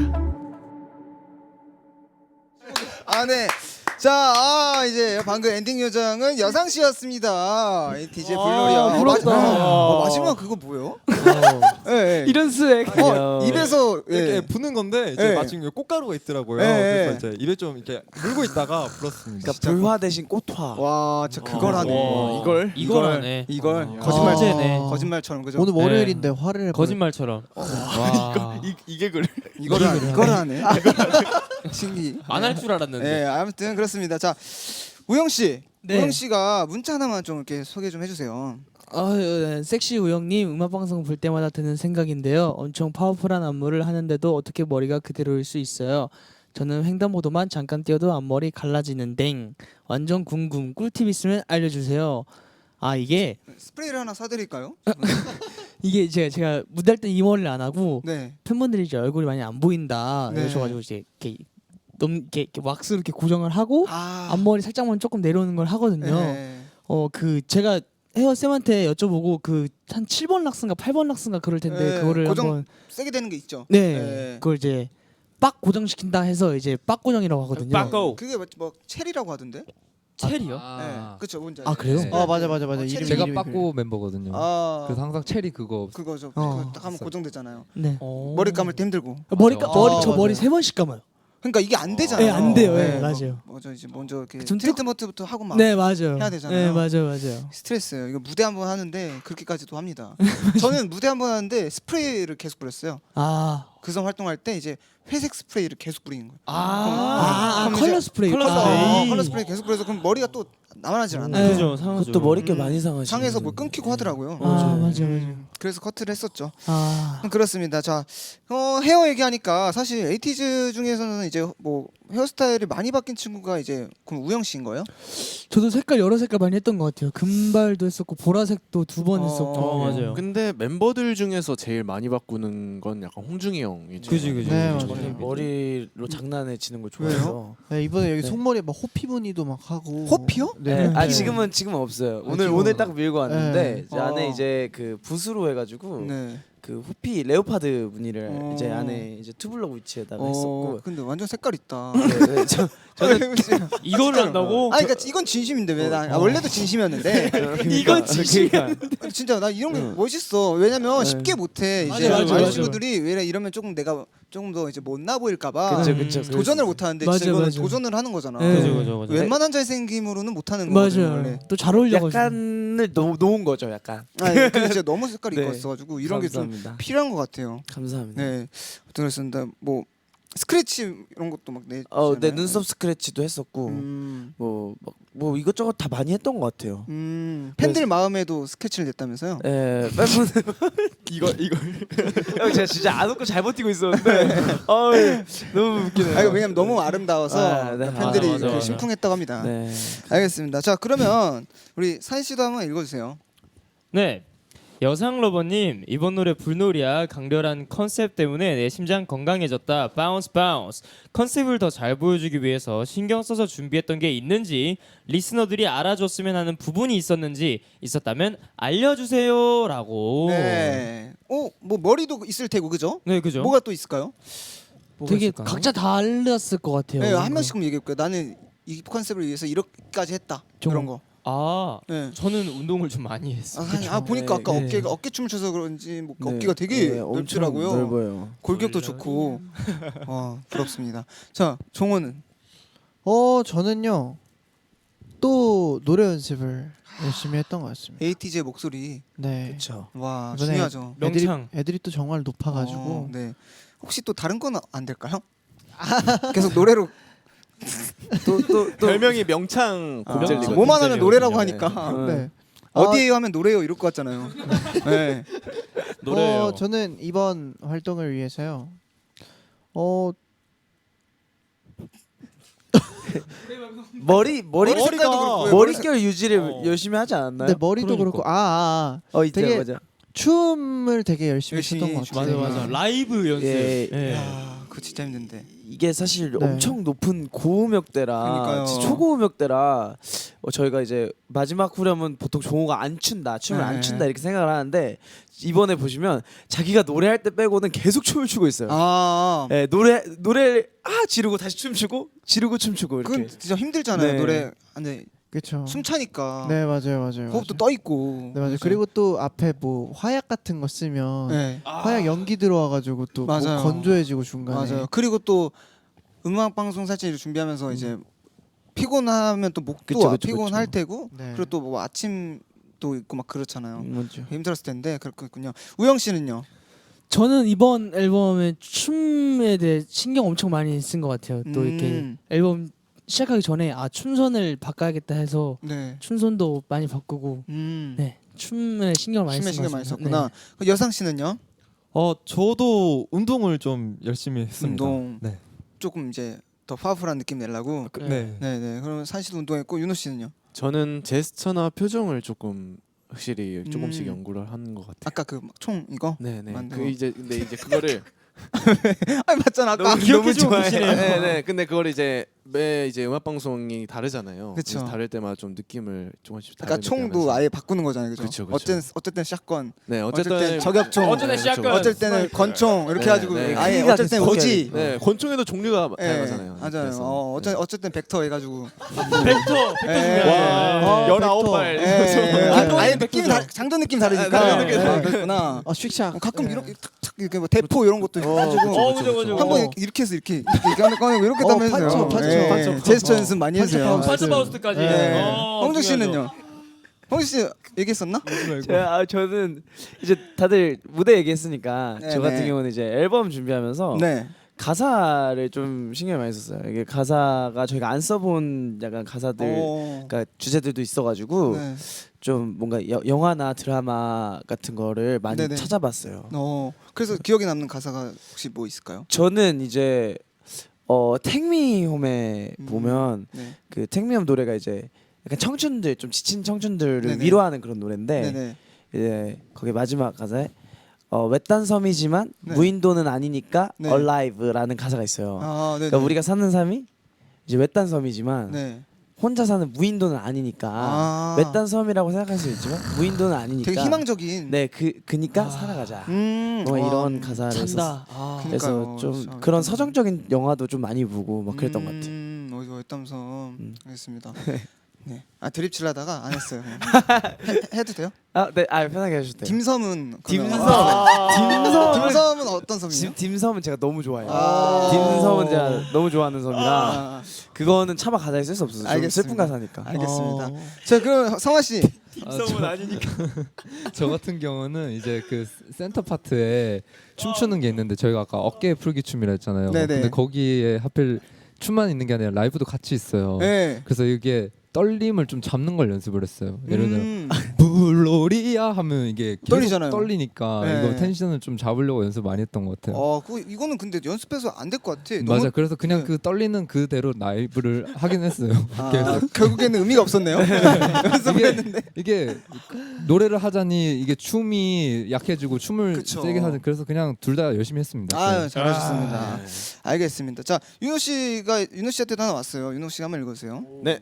아 네. 자, 이제 방금 엔딩 요정은 여상 씨였습니다. DJ 불놀이야. 부럽다. 마지막 그거 뭐예요? 예, 예. 이런 스웩. 입에서 이렇게 예. 부는 건데 이제 네. 마침 꽃가루가 있더라고요. 네. 그래서 이제 입에 좀 이렇게 물고 있다가 불었습니다. 그러니까 불화 대신 꽃화. 와, 저 그걸 하네. 와, 이걸 이걸 하네. 이걸 아. 거짓말 진짜네. 거짓말처럼 그죠? 오늘 월요일인데 화를 내버려. 거짓말처럼. 와. 이게 그래. 이걸 하네. 신기. 안 할 줄 알았는데. 네, 아무튼 그렇습니다. 자, 우영 씨. 네. 우영 씨가 문자 하나만 좀 이렇게 소개 좀 해주세요. 섹시 우영님 음악 방송 볼 때마다 드는 생각인데요. 엄청 파워풀한 안무를 하는데도 어떻게 머리가 그대로일 수 있어요? 저는 횡단보도만 잠깐 뛰어도 앞머리 갈라지는 댕. 완전 궁금. 꿀팁 있으면 알려주세요. 아 이게 스프레이를 하나 사드릴까요? 이게 제가 무대할 때 이 머리를 안 하고 네. 팬분들이 이제 얼굴이 많이 안 보인다 네. 이러셔가지고 이제 이렇게 왁스로 이렇게 고정을 하고 앞머리 살짝만 조금 내려오는 걸 하거든요. 네. 그 제가 헤어쌤한테 여쭤보고 그 한 7번 락스인가 8번 락스인가 그럴 텐데 네, 그거를 고정 한번 세게 되는 게 있죠. 네, 네. 그걸 이제 빡 고정시킨다 해서 이제 빡 고정이라고 하거든요. 빡고. 그게 뭐 체리라고 하던데? 체리요? 네. 그렇죠. 뭔지 아 알죠? 그래요? 네. 맞아. 이름이 제가 이름이 빠꾸 멤버거든요. 그래서 항상 체리 그거 그거죠. 어. 그거 딱 하면 고정되잖아요. 네. 머리 감을 때 힘들고. 머리 맞아. 머리 세 번씩 감아요. 그러니까 이게 안 되잖아요. 네, 안 돼요. 네, 맞아요. 먼저 이제 먼저 이렇게 좀 트리트먼트부터 하고 막 네 맞아요. 해야 되잖아요. 네 맞아요. 스트레스예요. 이거 무대 한번 하는데 그렇게까지도 합니다. 저는 무대 한번 하는데 스프레이를 계속 뿌렸어요. 아. 그성 활동할 때 이제 회색 스프레이를 계속 뿌리는 거예요. 아, 그럼 컬러 이제 스프레이. 컬러 스프레이 계속 뿌려서 그럼 머리가 또 남아나질 않아요. 네. 그죠. 상하죠. 그것도 머릿결 많이 상하시. 상에서 뭐 끊기고 하더라고요. 맞아. 그래서 커트를 했었죠. 아. 그렇습니다. 자, 헤어 얘기하니까 사실 에이티즈 중에서는 이제 뭐 헤어스타일이 많이 바뀐 친구가 이제 그럼 우영 씨인 거예요? 저도 색깔 여러 색깔 많이 했던 것 같아요. 금발도 했었고 보라색도 2번 했었고. 맞아요. 근데 멤버들 중에서 제일 많이 바꾸는 건 약간 홍중이 형이죠. 그지. 네, 맞아요. 저는 머리로 장난해지는 걸 좋아해서. 네, 이번에 여기 네. 손머리에 막 호피 무늬도 막 하고. 호피요? 네. 네. 지금은 없어요. 오늘 지금은. 딱 밀고 왔는데 네. 이제 안에 이제 그 붓으로 해가지고 네. 그 호피 레오파드 무늬를 어. 이제 안에 이제 투블럭 위치에다가 했었고. 근데 완전 색깔 있다. 네, 저는 이거를 한다고? 아니 그러니까 이건 진심인데 왜 나 원래도 진심이었는데 이건 진심이야. 아니, 진짜 나 이런 게 멋있어. 왜냐면 쉽게 못해. 이제 맞아. 많은 친구들이 왜 이러면 조금 내가 조금 더 이제 못나 보일까봐 그쵸. 도전을 못 하는데 맞아, 진짜 이거는 맞아. 도전을 하는 거잖아. 네. 그죠. 웬만한 잘생김으로는 못 하는 거거든요. 맞아요. 원래. 또 잘 어울려가지고. 약간을 놓은 거죠, 약간. 아니 근데 진짜 너무 색깔이 네. 있어가지고 이런 게 좀 감사합니다. 필요한 것 같아요. 감사합니다. 네, 어떤 그랬습니다. 뭐 스크래치 이런 것도 막 내. 네 눈썹 스크래치도 했었고 뭐 이것저것 다 많이 했던 것 같아요. 팬들 마음에도 스케치를 냈다면서요? 예, 팬분들 이걸 형 제가 진짜 안 웃고 잘 버티고 있었는데 너무 웃기네요. 아, 왜냐면 너무 아름다워서 네. 팬들이 맞아. 그 심쿵했다고 합니다. 네. 알겠습니다. 자 그러면 우리 사인 씨도 한번 읽어주세요. 네. 여상 러버님 이번 노래 불놀이야 강렬한 컨셉 때문에 내 심장 건강해졌다 바운스 바운스 컨셉을 더 잘 보여주기 위해서 신경 써서 준비했던 게 있는지 리스너들이 알아줬으면 하는 부분이 있었다면 알려주세요라고. 네. 뭐 머리도 있을 테고 그죠? 네 그죠. 뭐가 또 있을까요? 뭐가 되게 있을까요? 각자 다르었을 것 같아요. 네, 한 명씩 얘기해 볼게요. 나는 이 컨셉을 위해서 이렇게까지 했다. 그런 거. 아 네. 저는 운동을 좀 많이 했어요. 보니까 아까 네. 어깨 춤을 춰서 그런지 뭐 네. 어깨가 되게 네, 엄청 넓더라고요. 넓어요. 골격도 좋고. 부럽습니다. 자 종호는 저는요 또 노래 연습을 열심히 했던 것 같습니다. 에이티즈의 목소리. 네. 그렇죠. 와 이번에 중요하죠. 명창. 애들이 또 정말 높아가지고 네. 혹시 또 다른 건 안 될까요? 계속 노래로 또 별명이 명창 곰젤리거든요. 뭐만 하면 노래라고 네. 하니까 네. 어디에요 하면 노래요 이럴 것 같잖아요. 네. 노래예요. 저는 이번 활동을 위해서요. 머리가 색깔도 그렇고, 머릿결 유지를 열심히 하지 않았나요? 근데 머리도 그러니까. 그렇고 이때 되게 맞아. 춤을 되게 열심히 열심히 했던 것 같아요. 맞아. 라이브 연습. 예. 예. 야, 그거 진짜 힘든데. 이게 사실 네. 엄청 높은 고음역대라 그러니까요. 초고음역대라 저희가 이제 마지막 후렴은 보통 종호가 안 춘다, 춤을 네. 안 춘다 이렇게 생각을 하는데 이번에 보시면 자기가 노래할 때 빼고는 계속 춤을 추고 있어요. 아, 네, 노래 지르고 다시 춤추고 지르고 춤추고 이렇게. 그건 진짜 힘들잖아요. 네. 노래 안돼 그렇죠. 숨 차니까. 네 맞아요. 호흡도 떠 있고. 네 맞아요. 그리고 또 앞에 뭐 화약 같은 거 쓰면 네. 화약 연기 들어와가지고 또 목 맞아요. 건조해지고 중간에. 맞아요. 그리고 또 음악 방송 사실 준비하면서 이제 피곤하면 또 목도 그쵸. 피곤할 테고 네. 그리고 또 뭐 아침도 있고 막 그렇잖아요. 맞죠. 힘들었을 텐데 그렇군요. 우영 씨는요? 저는 이번 앨범에 춤에 대해 신경 엄청 많이 쓴 것 같아요. 또 이렇게 앨범 시작하기 전에 춤선을 바꿔야겠다 해서 네. 춤선도 많이 바꾸고 네 춤에 신경을 많이 춤에 쓴 신경 것 많이 같습니다. 썼구나. 그 여상 씨는요? 저도 운동을 좀 열심히 했습니다. 운동. 네. 조금 이제 더 파워풀한 느낌 내려고. 네. 네네. 그러면 산 씨도 운동했고 윤호 씨는요? 저는 제스처나 표정을 조금 확실히 조금씩 음. 연구를 하는 것 같아요. 아까 그 총 이거? 네네. 만든 그 거. 이제 근데 이제 그거를 아니 맞잖아. 아까 기억해주고 계시네요. 네네. 근데 그걸 이제 매 이제 음악 방송이 다르잖아요. 그쵸. 그래서 다를 때마다 좀 느낌을 조금씩 아까 다르게 총도 하면서. 아예 바꾸는 거잖아요, 그죠? 그쵸, 그쵸. 어쨌든 샷건, 네 어쨌든 어쨌든 저격총, 어쨌든 그쵸, 샷건. 어쩔 때는 권총 이렇게 네, 해가지고 네. 아예 크기가 어쨌든 계속 고지. 네 권총에도 종류가 예, 다양하잖아요. 맞아요. 그래서, 네. 어쨌든 벡터 해가지고. 벡터 예, 와, 예. 19발. 예, 벡터, 아예 벡터죠. 느낌이 장전 느낌 다르니까. 네, 네, 네. 그렇구나. 슉샥. 가끔 이렇게 탁탁 이렇게 뭐 대포 이런 것도 해가지고 그죠. 한번 이렇게 해서 이렇게 하면 이렇게 따면서요. 판초. 제스처 연습 많이 해주세요. 파스 바우스트까지. 네. 홍준 중요하죠. 씨는요? 홍준 씨 얘기했었나? 저는 이제 다들 무대 얘기했으니까 네, 저 같은 네. 경우는 이제 앨범 준비하면서 네. 가사를 좀 신경 많이 썼어요. 이게 가사가 저희가 안 써본 약간 가사들, 그러니까 주제들도 있어가지고 네. 좀 뭔가 영화나 드라마 같은 거를 많이 네네. 찾아봤어요. 그래서 기억에 남는 가사가 혹시 뭐 있을까요? 저는 이제 Take Me Home에 보면 네. 그 Take Me Home 노래가 이제 약간 청춘들 좀 지친 청춘들을 네네. 위로하는 그런 노래인데 네네. 이제 거기 마지막 가사에 외딴 섬이지만 네. 무인도는 아니니까 네. Alive라는 가사가 있어요. 아, 네. 그러니까 우리가 사는 삶이 이제 외딴 섬이지만 네. 혼자 사는 무인도는 아니니까 아. 외딴 섬이라고 생각할 수 있지만 무인도는 아니니까 되게 희망적인. 네 그니까 살아가자. 뭐 와. 이런 가사를 썼어. 찬다. 그래서 그러니까요. 좀 진짜 그런 외딴 서정적인 영화도 좀 많이 보고 막 그랬던 것 같아요. 어디서 외딴섬 알겠습니다. 네. 아 드립 칠하다가 안 했어요. 해도 돼요? 네, 편하게 해주세요. 딤섬은 딤섬. 딤섬은 어떤 섬이에요? 딤섬은 제가 너무 좋아해요. 아. 딤섬은 제가 너무 좋아하는 섬이라 아, 그거는 차마 가사에 쓸 수 없어서 좀 알겠습니다. 슬픈 가사니까. 알겠습니다. 자 그럼 성화 씨. 딤섬은 아니니까. 저 같은 경우는 이제 그 센터 파트에 춤추는 게 있는데 저희가 아까 어깨 풀기 춤이라 했잖아요. 네네. 근데 거기에 하필 춤만 있는 게 아니라 라이브도 같이 있어요. 네. 그래서 이게 떨림을 좀 잡는 걸 연습을 했어요. 예를 들어 음. 물놀이야 하면 이게 계속 떨리잖아요. 떨리니까 네. 이거 텐션을 좀 잡으려고 연습 많이 했던 것 같아요. 이거는 근데 연습해서 안 될 것 같아. 맞아. 그래서 그냥 네. 그 떨리는 그대로 라이브를 하긴 했어요. 결국에는 의미가 없었네요. 연습을 했는데. 이게 노래를 하자니 이게 춤이 약해지고 춤을 그쵸. 세게 하는 그래서 그냥 둘 다 열심히 했습니다. 아 네. 잘하셨습니다. 알겠습니다. 자 윤호 씨한테도 하나 왔어요. 윤호 씨가 한번 읽어주세요. 네.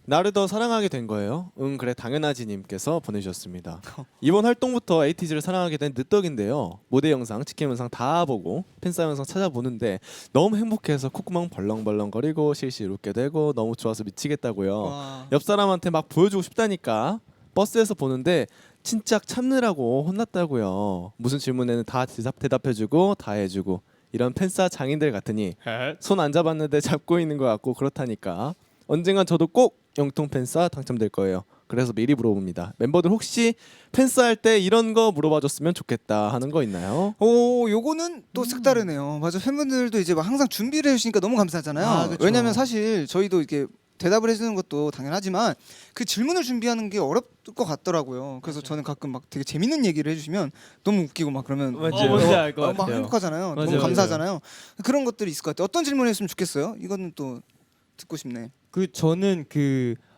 나를 더 사랑하게 된 거예요. 응 그래 당연하지님께서 보내주셨습니다. 이번 활동부터 에이티즈를 사랑하게 된 늦덕인데요. 무대 영상, 직캠 영상 다 보고 팬싸 영상 찾아보는데 너무 행복해서 콧구멍 벌렁벌렁거리고 실실 웃게 되고 너무 좋아서 미치겠다고요. 와. 옆 사람한테 막 보여주고 싶다니까 버스에서 보는데 진짜 참느라고 혼났다고요. 무슨 질문에는 다 대답해주고 다 해주고 이런 팬싸 장인들 같으니 손 안 잡았는데 잡고 있는 것 같고 그렇다니까. 언젠간 저도 꼭 영통 팬싸 당첨될 거예요. 그래서 미리 물어봅니다. 멤버들 혹시 팬싸 할 때 이런 거 물어봐줬으면 좋겠다 하는 거 있나요? 요거는 또 색다르네요. 맞아. 팬분들도 이제 막 항상 준비를 해주시니까 너무 감사하잖아요. 그쵸. 왜냐면 사실 저희도 이렇게 대답을 해주는 것도 당연하지만 그 질문을 준비하는 게 어려울 것 같더라고요. 그래서 저는 가끔 막 되게 재밌는 얘기를 해주시면 너무 웃기고 막 그러면 맞아요. 뭔지 알 것 막 같아요. 행복하잖아요. 맞아요, 너무 감사하잖아요. 그런 것들이 있을 것 같아요. 어떤 질문을 했으면 좋겠어요? 이거는 또 듣고 싶네. 저는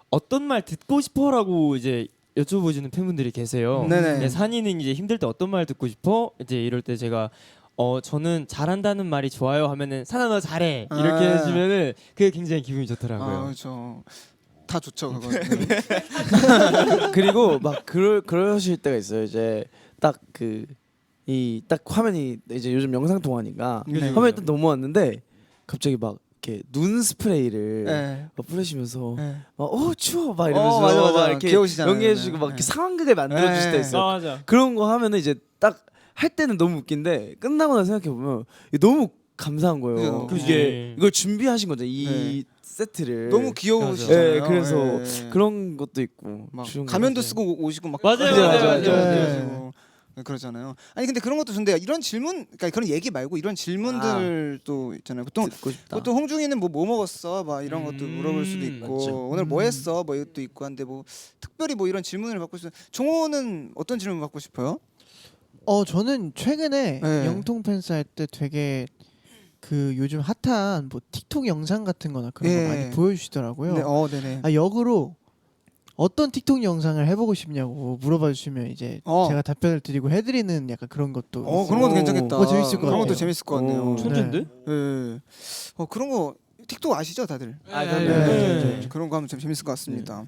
어떤 말 듣고 싶어라고 이제 여쭤보시는 팬분들이 계세요. 네네. 산이는 이제 힘들 때 어떤 말 듣고 싶어? 이제 이럴 때 제가 저는 잘한다는 말이 좋아요 하면은 사나 너 잘해 이렇게 해주면은 그게 굉장히 기분이 좋더라고요. 그렇죠. 다 좋죠 그거. 그리고 막 그러실 때가 있어요. 이제 딱 딱 화면이 이제 요즘 영상 통화니까 네. 화면이 딱 넘어왔는데 갑자기 막 이렇게 눈 스프레이를 네. 막 뿌리시면서 네. 추워 막 이러면서 맞아, 맞아. 막 이렇게 귀여우시잖아요. 연기해주고 막 네. 이렇게 상황극을 만들어주실 때 네. 있어요. 맞아. 그런 거 하면은 이제 딱 할 때는 너무 웃긴데 끝나고 나서 생각해 보면 너무 감사한 거예요. 그죠. 이게 이걸 준비하신 거죠 이 네. 세트를. 너무 귀여우시잖아요. 네, 그래서 네. 그런 것도 있고 막 주는 거 가면도 같아요. 쓰고 오시고 막 맞아요, 맞아요. 네. 그러잖아요. 아니 근데 그런 것도 좋은데 이런 질문, 그러니까 그런 얘기 말고 이런 질문들도 있잖아요. 보통 듣고 싶다. 보통 홍중이는 뭐 먹었어, 막 이런 것도 물어볼 수도 있고 맞죠. 오늘 뭐 했어, 뭐 이것도 있고 한데 뭐 특별히 뭐 이런 질문을 받고 싶어요. 종호는 어떤 질문 받고 싶어요? 저는 최근에 네. 영통 팬스 할 때 되게 그 요즘 핫한 뭐 틱톡 영상 같은 거나 그런 예. 거 많이 보여주시더라고요. 네, 네네. 역으로 어떤 틱톡 영상을 해보고 싶냐고 물어봐 주시면 이제 제가 답변을 드리고 해드리는 약간 그런 것도 그런 것도 괜찮겠다. 재밌을 것 그런 것도 같아요. 재밌을 것 같네요. 천재인데? 네. 그런 거 틱톡 아시죠, 다들? 네. 그런 거 하면 좀 재밌을 것 같습니다.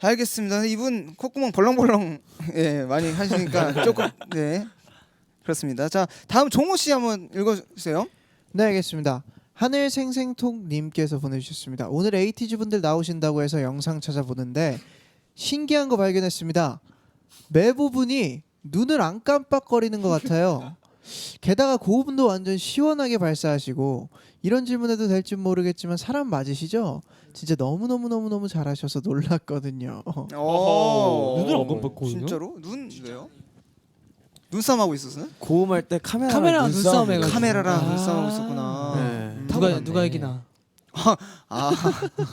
알겠습니다. 이분 콧구멍 벌렁벌렁 많이 하시니까 조금 그렇습니다. 자, 다음 종호 씨 한번 읽어주세요. 네, 알겠습니다. 하늘생생톡님께서 보내주셨습니다. 오늘 에이티즈 분들 나오신다고 해서 영상 찾아보는데 신기한 거 발견했습니다. 매부분이 눈을 안 깜빡거리는 것 같아요. 게다가 고음도 완전 시원하게 발사하시고 이런 질문해도 될지 모르겠지만 사람 맞으시죠? 진짜 너무 잘하셔서 놀랐거든요. 눈을 안 깜빡거리나? 진짜로? 왜요? 눈싸움 하고 있었어요? 고음할 때 카메라랑 눈싸움 해가지고. 카메라랑 눈싸움 하고 있었구나. 네. 누가 이기나?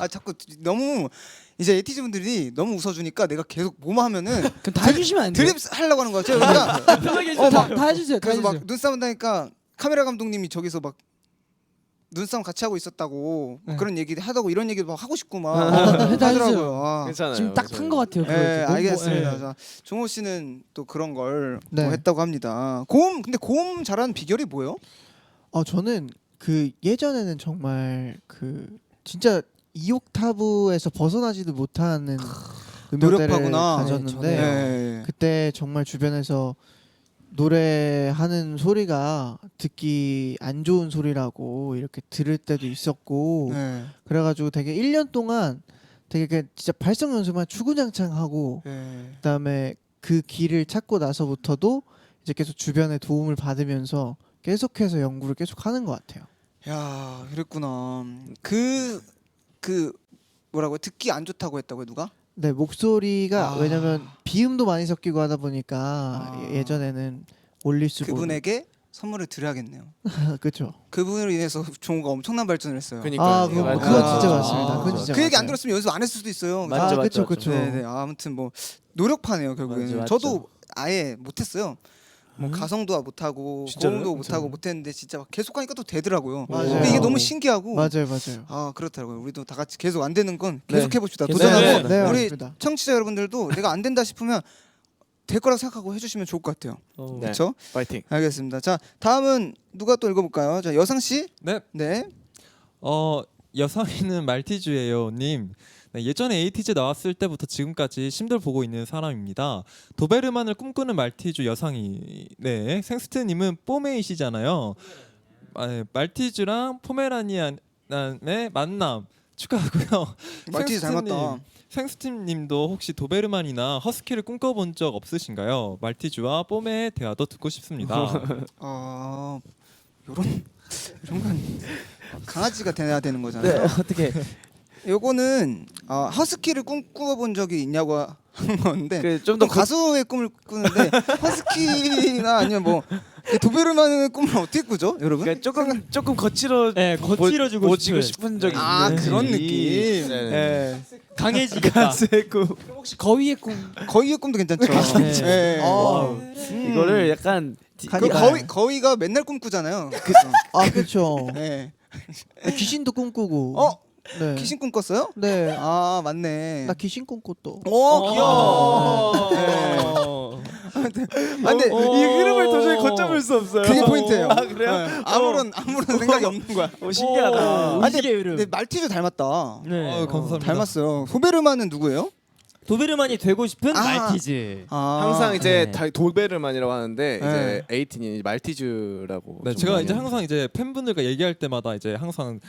자꾸 너무 이제 에이티즈 분들이 너무 웃어주니까 내가 계속 뭐만 하면은 그럼 다 해주시면 안 돼요? 드립 하려고 하는 거야. 그러니까 편하게 다 해주세요. 다 그래서 해주세요. 막 눈싸움 한다니까 카메라 감독님이 저기서 막 눈싸움 같이 하고 있었다고 막 그런 얘기 하다고 이런 얘기도 막 하고 싶고 막 하더라고요. 괜찮아요. 지금 딱 탄 것 같아요. 그거 네, 너무- 알겠습니다. 예. 자, 종호 씨는 또 그런 걸 네. 또 했다고 합니다. 근데 고음 잘하는 비결이 뭐예요? 저는 그 예전에는 정말 그 진짜 2옥타브에서 벗어나지도 못하는 음역대를 노력하구나. 가졌는데 네. 그때 정말 주변에서 노래하는 소리가 듣기 안 좋은 소리라고 이렇게 들을 때도 있었고 네. 그래가지고 되게 1년 동안 되게 그 진짜 발성 연습만 주구장창하고 네. 그다음에 그 길을 찾고 나서부터도 이제 계속 주변의 도움을 받으면서 계속해서 연구를 계속 하는 것 같아요. 야, 그랬구나. 그 뭐라고 듣기 안 좋다고 했다고요, 누가? 네, 목소리가 왜냐면 비음도 많이 섞이고 하다 보니까 아. 예전에는 올릴 수고 그분에게 선물을 드려야겠네요. 그렇죠. 그분으로 인해서 종호가 엄청난 발전을 했어요. 그거 맞아요. 진짜 아. 맞습니다. 그건 진짜 그 얘기 안 맞아요. 들었으면 연습 안 했을 수도 있어요. 맞죠, 그렇죠, 맞죠, 그렇죠. 네, 아무튼 뭐 노력파네요 결국에는. 맞죠. 저도 아예 못했어요. 뭐 가성도 못하고 진짜로요? 고음도 못하고 못했는데 진짜 막 계속하니까 또 되더라고요. 맞아요. 근데 이게 너무 신기하고 맞아요. 그렇더라고요. 우리도 다 같이 계속 안 되는 건 네. 계속 해봅시다. 계속 도전하고 해봅시다. 네, 우리 맞습니다. 청취자 여러분들도 내가 안 된다 싶으면 될 거라고 생각하고 해주시면 좋을 것 같아요. 네. 그렇죠? 파이팅. 알겠습니다. 자, 다음은 누가 또 읽어볼까요? 자, 여상 씨. 네. 네. 여성이는 말티즈예요 님. 네, 예전에 에이티즈 나왔을 때부터 지금까지 심들 보고 있는 사람입니다. 도베르만을 꿈꾸는 말티즈 여상이. 네, 생스트님은 뽀메이시잖아요. 말티즈랑 포메라니안의 만남 축하하고요. 말티즈 닮았다. 생스팀님도 혹시 도베르만이나 허스키를 꿈꿔본 적 없으신가요? 말티즈와 뽀메의 대화도 듣고 싶습니다. 이런 건 강아지가 돼야 되는 거잖아요. 네, 어떻게 요거는 허스키를 꿈꿔본 적이 있냐고 하는 건데 좀더 가수의 꿈을 꾸는데 허스키나 아니면 뭐 도베르만의 꿈을 어떻게 꾸죠, 여러분? 그러니까 조금 거칠어 거칠어지고 보지고 싶은 적이 있는데. 그런 느낌. 네. 강해지겠다. 가수의 꿈. 혹시 거위의 꿈? 거위의 꿈도 괜찮죠. 네. 이거를 약간 거위가 맨날 꿈꾸잖아요. 그렇죠. 네. 귀신도 꿈꾸고. 네. 귀신 꿈꿨어요? 네. 맞네. 나 귀신 꿈꿨도. 귀여워. 네. 근데 이 흐름을 도저히 걷잡을 수 없어요. 그게 포인트예요. 아, 그래요? 네, 아무런 생각이 없는 거야. 신기하다. 의식의 흐름. 근데 말티즈 닮았다. 네. 감사합니다. 닮았어요. 소베르만은 누구예요? 도베르만이 되고 싶은 아. 말티즈. 항상 이제 네. 도베르만이라고 하는데 네. 이제 에이틴이 말티즈라고. 네, 좀 제가 많이 이제 하는 항상 이제 팬분들과 얘기할 때마다 이제 항상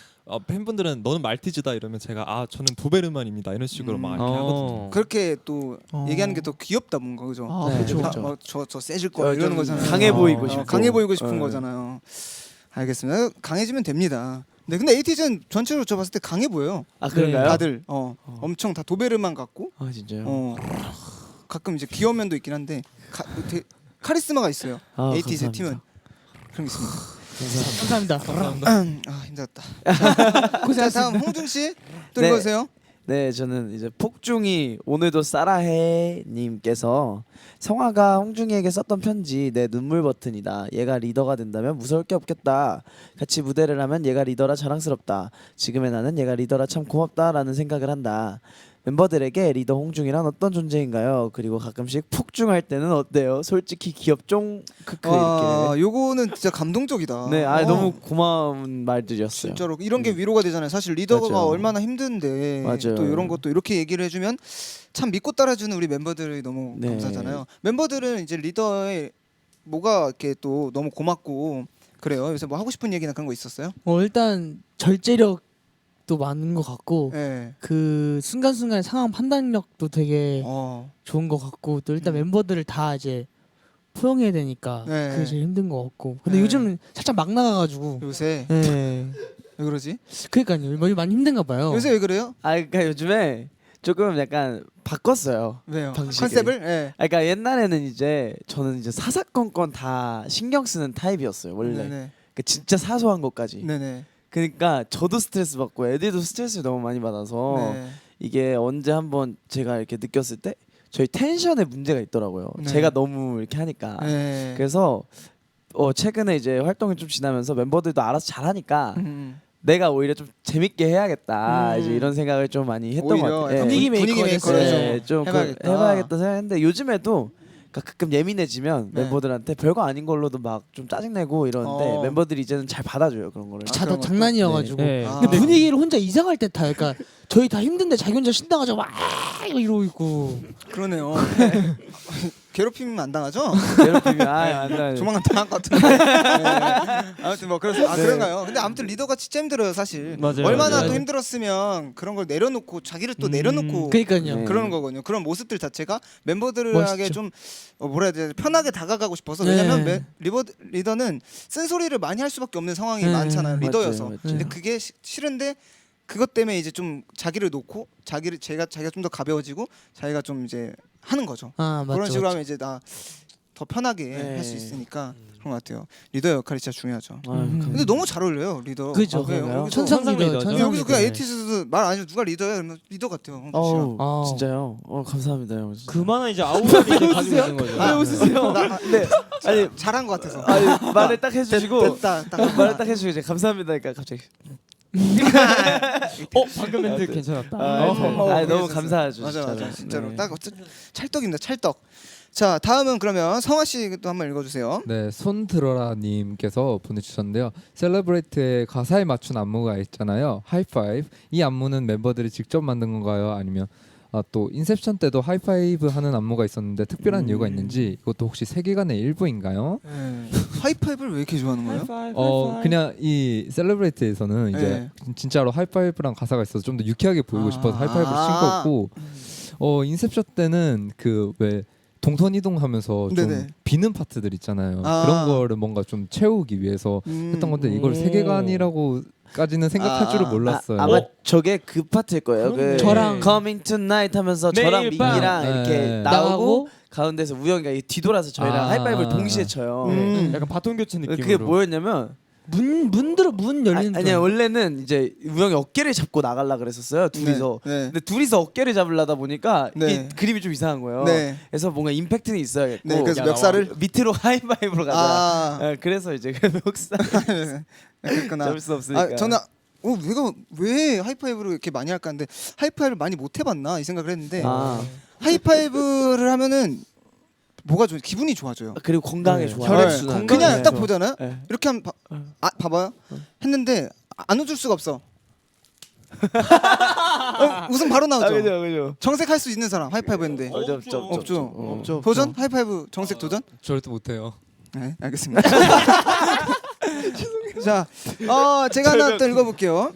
팬분들은 너는 말티즈다 이러면 제가 저는 도베르만입니다 이런 식으로 막 이렇게 하거든요. 그렇게 또 얘기하는 게 더 귀엽다 뭔가 그죠? 아, 네, 그렇죠. 그렇죠. 저 세질 거야 이러는 좀 거잖아요. 강해 보이고 싶고. 강해 보이고 싶은 네. 거잖아요. 알겠습니다. 강해지면 됩니다. 네, 근데 에이티즈는 전체로 저 봤을 때 강해 보여요. 아 그런가요? 다들 엄청 다 도베르만 같고 아 진짜요? 가끔 이제 귀여운 면도 있긴 한데 되게 카리스마가 있어요. 아, 에이티즈 감사합니다. 팀은 그런 게 있습니다. 감사합니다. 아 힘들었다. 자 다음 홍준 씨 또 네. 읽어주세요. 네, 저는 이제 폭중이 오늘도 싸라해 님께서 성화가 홍중이에게 썼던 편지 내 눈물 버튼이다. 얘가 리더가 된다면 무서울 게 없겠다. 같이 무대를 하면 얘가 리더라 자랑스럽다. 지금의 나는 얘가 리더라 참 고맙다라는 생각을 한다. 멤버들에게 리더 홍중이란 어떤 존재인가요? 그리고 가끔씩 폭중할 때는 어때요? 솔직히 귀엽종 크크 이렇게. 요거는 진짜 감동적이다. 네, 너무 고마운 말들이었어요. 진짜로 이런 게 위로가 되잖아요. 사실 리더가 맞아요. 얼마나 힘든데 맞아요. 또 이런 것도 이렇게 얘기를 해주면 참 믿고 따라주는 우리 멤버들이 너무 네. 감사하잖아요. 멤버들은 이제 리더의 뭐가 이렇게 또 너무 고맙고 그래요. 요새 뭐 하고 싶은 얘기나 그런 거 있었어요? 일단 절제력도 많은 것 같고 네. 그 순간순간의 상황 판단력도 되게 어. 좋은 것 같고 또 일단 멤버들을 다 이제 포용해야 되니까 네. 그게 제일 힘든 것 같고 근데 네. 요즘 살짝 막 나가가지고 요새 네. 왜 그러지? 그러니까요 많이 힘든가 봐요. 요새 왜 그래요? 그러니까 요즘에 조금 약간 바꿨어요. 왜요? 방식을. 컨셉을? 네. 그러니까 옛날에는 이제 저는 이제 사사건건 다 신경 쓰는 타입이었어요 원래. 네네. 그러니까 진짜 사소한 것까지. 네네. 그러니까 저도 스트레스 받고 애들도 스트레스를 너무 많이 받아서 네. 이게 언제 한번 제가 이렇게 느꼈을 때 저희 텐션에 문제가 있더라고요. 네. 제가 너무 이렇게 하니까. 네. 그래서 최근에 이제 활동이 좀 지나면서 멤버들도 알아서 잘하니까 내가 오히려 좀 재밌게 해야겠다 이제 이런 생각을 좀 많이 했던 것 오히려 같아요. 약간 분위기 분위기 메이커를 메이커를 좀 해봐야겠다. 해봐야겠다 생각했는데 요즘에도 그러니까 가끔 예민해지면 네. 멤버들한테 별거 아닌 걸로도 막 좀 짜증내고 이러는데 멤버들이 이제는 잘 받아줘요 그런 거를. 다 그런 것도? 장난이어가지고 네. 아. 근데 분위기를 혼자 이상할 때 다 그러니까 저희 다 힘든데 자기 혼자 신나가지고 막 이러고 있고 그러네요. 괴롭히면 안 당하죠? 괴롭히면 안 돼. 조만간 당할 것 같은데. 네. 아무튼 뭐 그래서 네. 그런가요? 근데 아무튼 리더가 진짜 힘들어요 사실. 맞아요. 얼마나 맞아요. 또 힘들었으면 그런 걸 내려놓고 자기를 또 내려놓고 그러니까요. 네. 그러는 거거든요. 그런 모습들 자체가 멤버들에게 멋있죠. 좀 뭐라 해야 되지 편하게 다가가고 싶어서 네. 왜냐면 리더는 쓴소리를 많이 할 수밖에 없는 상황이 네. 많잖아요. 리더여서. 맞죠. 근데 그게 싫은데 그것 때문에 이제 좀 자기를 놓고 자기가 좀 더 가벼워지고 자기가 좀 이제 하는 거죠. 아 맞죠. 그런 식으로 맞죠. 하면 이제 나 더 편하게 네. 할 수 있으니까 그런 것 같아요. 리더 역할이 진짜 중요하죠. 근데 너무 잘 어울려요 리더. 그죠. 아, 왜요? 그런가요? 여기서- 천상 리더. 리더죠. 천상 여기서 그냥 네. 에이티스도 말 안 해도 누가 리더야? 그러면 리더 같아요. 홍준 씨가. 어우 아. 진짜요? 감사합니다 형. 진짜. 그만한 이제 아우라를 이제 가지고 있는 거죠. 왜 웃으세요? 네. 아니 잘한 것 같아서. 말을 딱 해주시고 됐다. 딱 말을 딱 해주시고 이제 감사합니다니까 갑자기. 방금 멘트 괜찮았다. 너무 감사하죠. 맞아 진짜로. 맞아 진짜로 네. 딱 찰떡입니다 찰떡. 자 다음은 그러면 성화 씨도 한번 읽어주세요. 네, 손 들어라 님께서 보내주셨는데요. 셀러브레이트의 가사에 맞춘 안무가 있잖아요. 하이파이브. 이 안무는 멤버들이 직접 만든 건가요? 아니면 또 인셉션 때도 하이파이브 하는 안무가 있었는데 특별한 이유가 있는지 이것도 혹시 세계관의 일부인가요? 하이파이브를 왜 이렇게 좋아하는 거예요? 그냥 이 셀러브레이트에서는 이제 진짜로 하이파이브랑 가사가 있어서 좀 더 유쾌하게 보이고 싶어서 하이파이브를 친 거고 인셉션 때는 그 왜 동선 이동하면서 좀 네네. 비는 파트들 있잖아요. 아. 그런 거를 뭔가 좀 채우기 위해서 했던 건데 이걸 세계관이라고까지는 생각할 줄을 몰랐어요. 아마 저게 그 파트일 거예요. 그 저랑 Coming Tonight 하면서 매일 저랑 밤. 민기랑 이렇게 네. 나오고 가운데서 우영이가 뒤돌아서 저희랑 하이파이브를 동시에 쳐요. 약간 바톤 교체 느낌으로. 그게 뭐였냐면 문 열리는 아니야 원래는 이제 우영이 어깨를 잡고 나가려 그랬었어요 둘이서. 네. 근데 둘이서 어깨를 잡으려다 보니까 네. 이게 그림이 좀 이상한 거예요. 네. 그래서 뭔가 임팩트는 있어야겠고. 네, 그래서 멱살을 밑으로 하이파이브로 가자. 아 그래서 이제 그 멱살 그랬구나. 잡을 수 없으니까. 저는 내가 왜 하이파이브를 이렇게 많이 할까 하는데 하이파이브를 많이 못 해봤나 이 생각을 했는데 하이파이브를 하면은 뭐가 좋? 기분이 좋아져요. 그리고 건강에 네. 좋아요. 혈액순환. 그냥 네. 딱 보잖아요. 네. 이렇게 하면 봐봐요. 했는데 안 웃을 수가 없어. 웃음 바로 나오죠. 그죠. 정색할 수 있는 사람 하이파이브 했는데 없죠. 도전? 하이파이브 정색 도전? 절대 못해요. 네, 알겠습니다. 자, 제가 하나 또 읽어볼게요.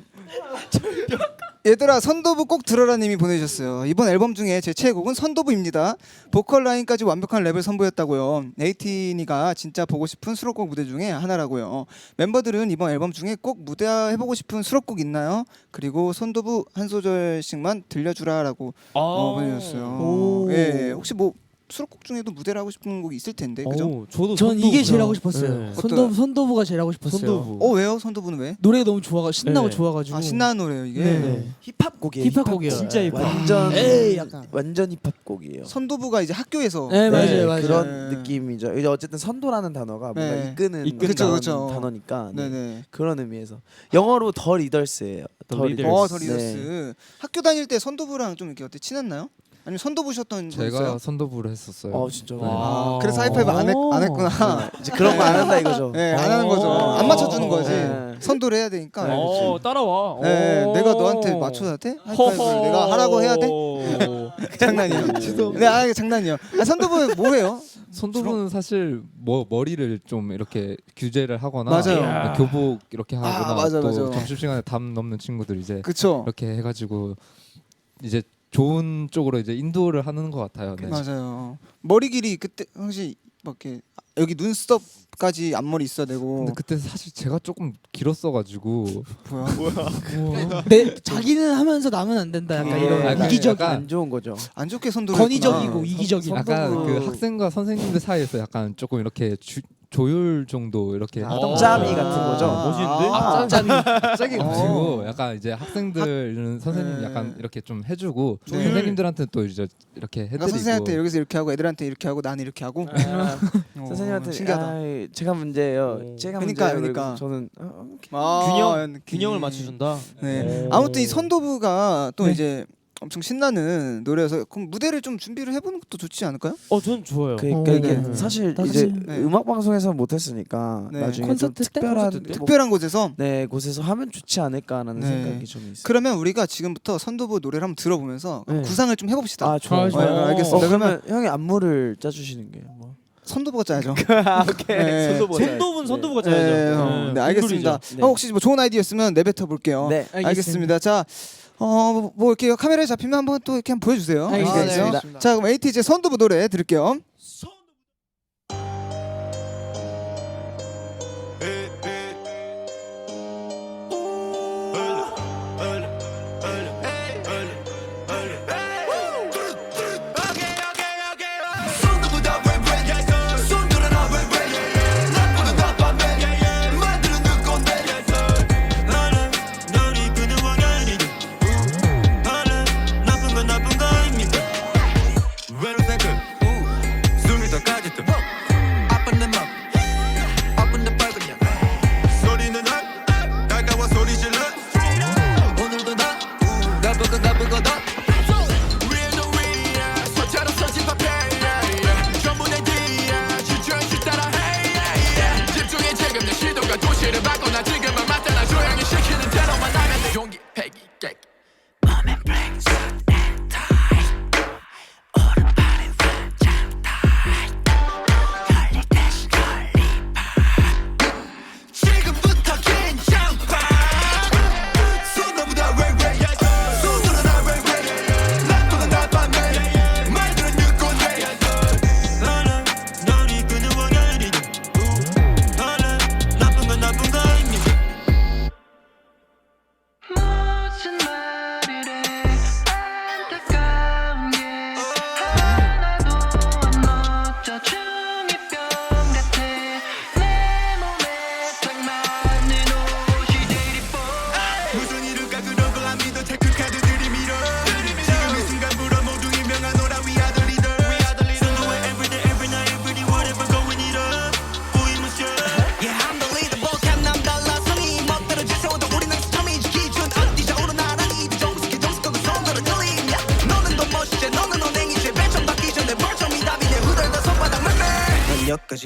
얘들아 선도부 꼭 들어라님이 보내주셨어요. 이번 앨범 중에 제 최애곡은 선도부입니다. 보컬 라인까지 완벽한 랩을 선보였다고요. 에이티니가 진짜 보고 싶은 수록곡 무대 중에 하나라고요. 멤버들은 이번 앨범 중에 꼭 무대 해보고 싶은 수록곡 있나요? 그리고 선도부 한 소절씩만 들려주라라고 보내주셨어요. 예, 혹시 뭐 수록곡 중에도 무대를 하고 싶은 곡이 있을 텐데, 그죠? 저도 전 이게 제일 하고 선도부요. 싶었어요. 네. 선도부가 제일 하고 싶었어요. 선도부. 왜요? 선도부는 왜? 노래가 너무 좋아가 신나고 네. 좋아가지고. 신나는 노래요 이게. 네. 힙합 곡이에요. 힙합 곡이에요. 진짜 힙합. 완전 에이, 약간. 완전 힙합 곡이에요. 선도부가 이제 학교에서 네, 맞아요, 맞아요. 그런 네. 느낌이죠. 이제 어쨌든 선도라는 단어가 뭔가 네. 이끄는 그쵸, 그런 그쵸. 단어니까 네. 네네. 그런 의미에서 영어로 더 리더스예요. 더 더 리더스. 리더스. 더 리더스. 학교 다닐 때 선도부랑 좀 이렇게 어때 친했나요? 아니면 선도부셨던 적 제가 있어요? 선도부를 했었어요. 진짜. 그래서 하이파이브 안 했구나. 이제 그런 거 안 한다 이거죠. 네, 안 하는 거죠. 안 맞춰주는 거지. 네. 선도를 해야 되니까. 따라와. 네, 내가 너한테 맞춰야 돼? 하이파이브를 내가 하라고 해야 돼? 장난이에요. 네, 이게 장난이에요. 선도부 뭐예요? 선도부는 사실 뭐 머리를 좀 이렇게 규제를 하거나 맞아요. 교복 이렇게 하거나 맞아, 또 맞아. 점심시간에 담 넘는 친구들 이제 그쵸. 이렇게 해가지고 이제 좋은 쪽으로 이제 인도를 하는 것 같아요. 네. 맞아요. 머리 길이 그때 혹시 막 이렇게 여기 눈썹까지 앞머리 있어야 되고. 근데 그때 사실 제가 조금 길었어가지고 뭐야? 자기는 하면서 남은 안 된다. 약간 예. 이런 약간 이기적, 약간 안 좋은 거죠. 안 좋게 선도를 권위적이고 했구나. 이기적인. 약간 그 학생과 선생님들 사이에서 약간 조금 이렇게 조율 정도 이렇게 하던 짬이 같은 거죠. 멋있는데? 갑자기 붙이고 약간 이제 학생들은 선생님 네. 약간 이렇게 좀 해주고 네. 선생님들한테 또 이제 이렇게 나 해드리고 선생님한테 여기서 이렇게 하고 애들한테 이렇게 하고 나는 이렇게 하고. 선생님한테 신기하다. 제가 문제예요. 제가 그러니까, 문제예요. 그러니까. 그리고 저는 균형을 맞춰준다. 네. 아무튼 이 선도부가 또 네. 이제 엄청 신나는 노래여서 그럼 무대를 좀 준비를 해보는 것도 좋지 않을까요? 전 좋아요. 그러니까 이게 네. 사실 나 이제 사실- 네. 음악 방송에서 못했으니까 네. 나중에 콘서트 좀 때? 특별한 콘서트 때? 특별한 곳에서. 네 곳에서 하면 좋지 않을까라는 네. 생각이 좀 있어요. 그러면 우리가 지금부터 선도부 노래를 한번 들어보면서 네. 구상을 좀 해봅시다. 아 좋아요. 좋아요. 네, 알겠습니다. 그러면 형이 안무를 짜주시는 게 뭐? 선도부가 짜야죠. 오케이. 네. 선도부가 네, 짜야죠. 네, 알겠습니다. 네. 혹시 뭐 좋은 아이디어 있으면 내뱉어 볼게요. 네. 알겠습니다. 자, 뭐 이렇게 카메라에 잡히면 한번 또 이렇게 한번 보여주세요. 알겠습니다. 아시겠죠? 자, 그럼 에이티즈의 선도부 노래 들을게요.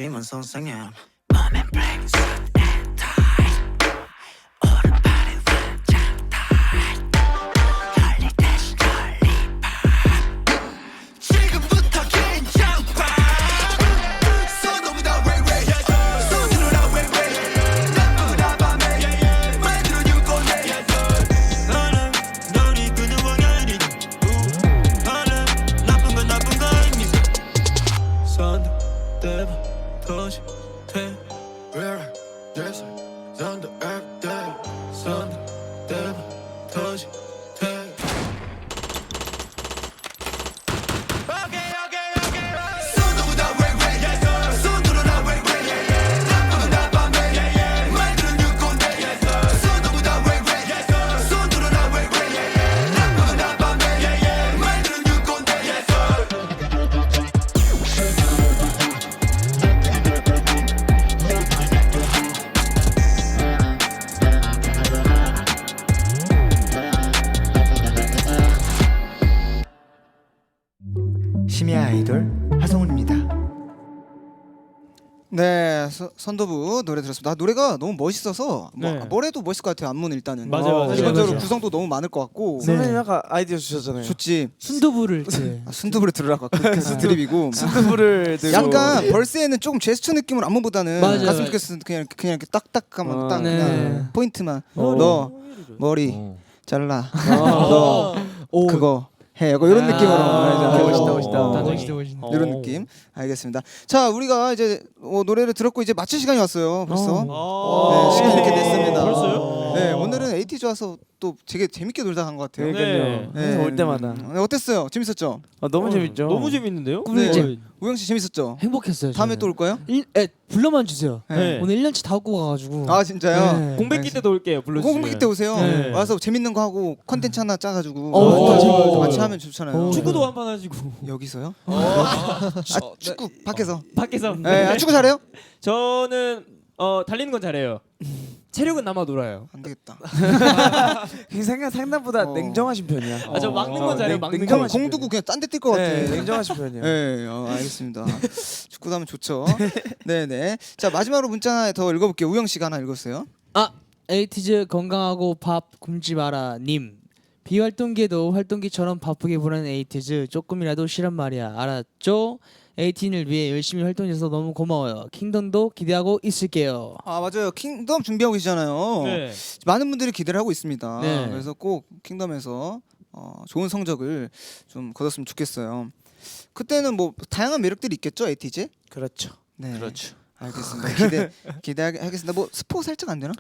하지만 속상해 Mom and brains and tight 오른발에 완전 tight 혈리 대신 혈리파 지금부터 긴장파 손오보다 왜왜 손들어라 왜왜 나쁘다 밤에 만들어 유고내 너는 너니 그 누구냐니 나는 나쁜 건 나쁜 거 아닙니다 손 대봐 도시 돼 Where there's on the earth day 손 대봐 도시 돼 손오보다 왜왜 손들어라 왜왜 나쁜 건 밤에 만들어 유고내 손오보다 왜왜 손들어라 왜왜 나쁜 건 밤에 만들어 유고내 심야 아이돌 하성운입니다. 네, 선도부 노래 들었습니다. 아, 노래가 너무 멋있어서 네. 뭘 해도 멋있을 것 같아요. 안무는 일단은. 맞아요. 기본적으로 맞아요. 구성도 너무 많을 것 같고. 선배님 아까 아이디어 주셨잖아요. 좋지. 순두부를 이제 아, 순두부를 들으라고 아까 드립이고. 순두부를 들고 약간 벌스에는 조금 제스처 느낌으로 안무보다는 맞아요. 가슴 쪽에서 그냥 이렇게 딱딱하면 딱 네. 그냥 포인트만. 어. 너 머리 어. 잘라. 너 그거 해. 약간 이런 느낌으로. 멋있다, 멋있다. 멋있다 멋있다. 이런 느낌. 알겠습니다. 자, 우리가 이제 노래를 들었고 이제 마칠 시간이 왔어요. 벌써. 네, 시간이 이렇게 됐습니다. 벌써요? 네, 오늘은 에이티즈 와서 또 되게 재밌게 놀다 간 것 같아요. 그러니까요. 네. 항상 올 때마다 네, 어땠어요? 재밌었죠? 너무 재밌죠. 너무 재밌는데요? 네. 우영 씨 재밌었죠? 행복했어요. 다음에 저는. 또 올 거예요? 불러만 주세요. 네. 오늘 1년치 다 갖고 가가지고. 아, 진짜요? 네. 공백기 때도 올게요. 불러주세요. 공백기 때 오세요. 네. 와서 재밌는 거 하고 컨텐츠 하나 짜가지고 좋아요. 같이 하면 좋잖아요. 축구도 한판 하시고 여기서요? 아, 축구 밖에서. 밖에서. 네, 아, 축구 잘해요? 저는 달리는 건 잘해요. 체력은 남아 놀아요. 안 되겠다. 상당보다 어. 냉정하신 편이야. 아, 저 막는 건 잘해요. 막는 거. 냉정하신 공 두고 그냥 딴 데 뛸 것 같아. 네, 냉정하신 편이야. 네, 알겠습니다. 축구도 하면 좋죠. 네네. 자, 마지막으로 문자 하나 더 읽어볼게요. 우영 씨가 하나 읽었어요. 에이티즈 건강하고 밥 굶지 마라 님. 비활동기에도 활동기처럼 바쁘게 보내는 에이티즈 조금이라도 쉬란 말이야. 알았죠? 에이틴을 위해 열심히 활동해서 너무 고마워요. 킹덤도 기대하고 있을게요. 아, 맞아요. 킹덤 준비하고 계시잖아요. 네. 많은 분들이 기대를 하고 있습니다. 네. 그래서 꼭 킹덤에서 좋은 성적을 좀 거뒀으면 좋겠어요. 그때는 뭐 다양한 매력들이 있겠죠, 에이티즈? 그렇죠. 네. 그렇죠. 알겠습니다. 기대하겠습니다. 뭐 스포 살짝 안 되나?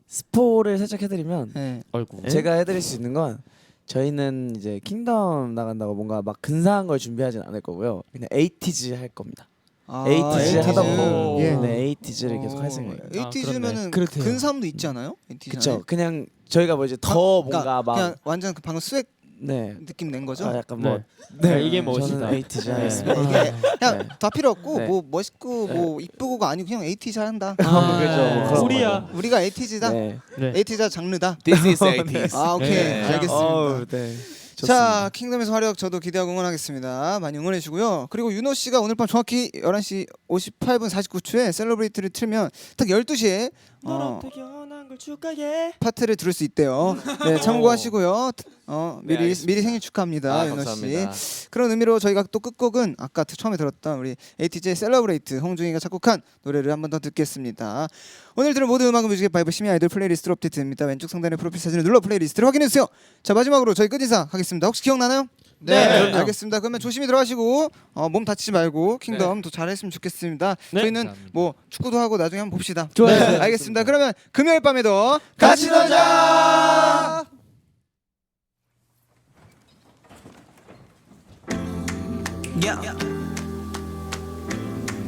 스포를 살짝 해드리면 네. 아이고. 제가 해드릴 수 있는 건 저희는 이제 킹덤 나간다고 뭔가 막 근사한 걸 준비하진 않을 거고요. 그냥 에이티즈 할 겁니다. 에이티즈 하던 거. 예. 네, 에이티즈를 계속 할 생각이에요. 에이티즈면은 그렇대요. 근사함도 있지 않아요? 에이티즈 그쵸. 안에? 그냥 저희가 뭐 이제 더 뭔가 그러니까 막 그냥 완전 그 방금 스웩 네. 느낌 낸 거죠? 약간 뭐 네, 이게 멋이다. 저는 에이티즈 네. 하겠습니다. 이게 그냥 네. 다 필요 없고 네. 뭐 멋있고 뭐 이쁘고가 아니고 그냥 에이티즈 한다. 그죠. 뭐 그런 우리야. 우리가 에이티즈다. 네. 네. 에이티즈가 장르다. This is 80s. 아, 오케이. 네. 알겠습니다. 네. 자, 킹덤에서 활약 저도 기대하고 응원하겠습니다. 많이 응원해 주고요. 그리고 윤호 씨가 오늘 밤 정확히 11시 58분 49초에 셀러브레이트를 틀면 딱 12시에 태어난 걸 축하해. 파트를 들을 수 있대요. 네, 참고하시고요. 미리 생일 축하합니다, 윤호 씨. 그런 의미로 저희가 또 끝곡은 아까 처음에 들었던 우리 에이티즈의 셀러브레이트 홍중이가 작곡한 노래를 한 번 더 듣겠습니다. 오늘 들은 모든 음악은 뮤직의 바이브 심야 아이돌 플레이리스트로 업데이트됩니다. 왼쪽 상단의 프로필 사진을 눌러 플레이리스트를 확인해 주세요. 자, 마지막으로 저희 끝인사 하겠습니다. 혹시 기억나나요? 네, 알겠습니다. 그러면 조심히 들어가시고 몸 다치지 말고 킹덤 더 잘했으면 좋겠습니다. 네. 저희는 감사합니다. 뭐 축구도 하고 나중에 한번 봅시다. 좋아요. 네, 알겠습니다. 그러면 금요일 밤에도 같이 놀자. Yeah.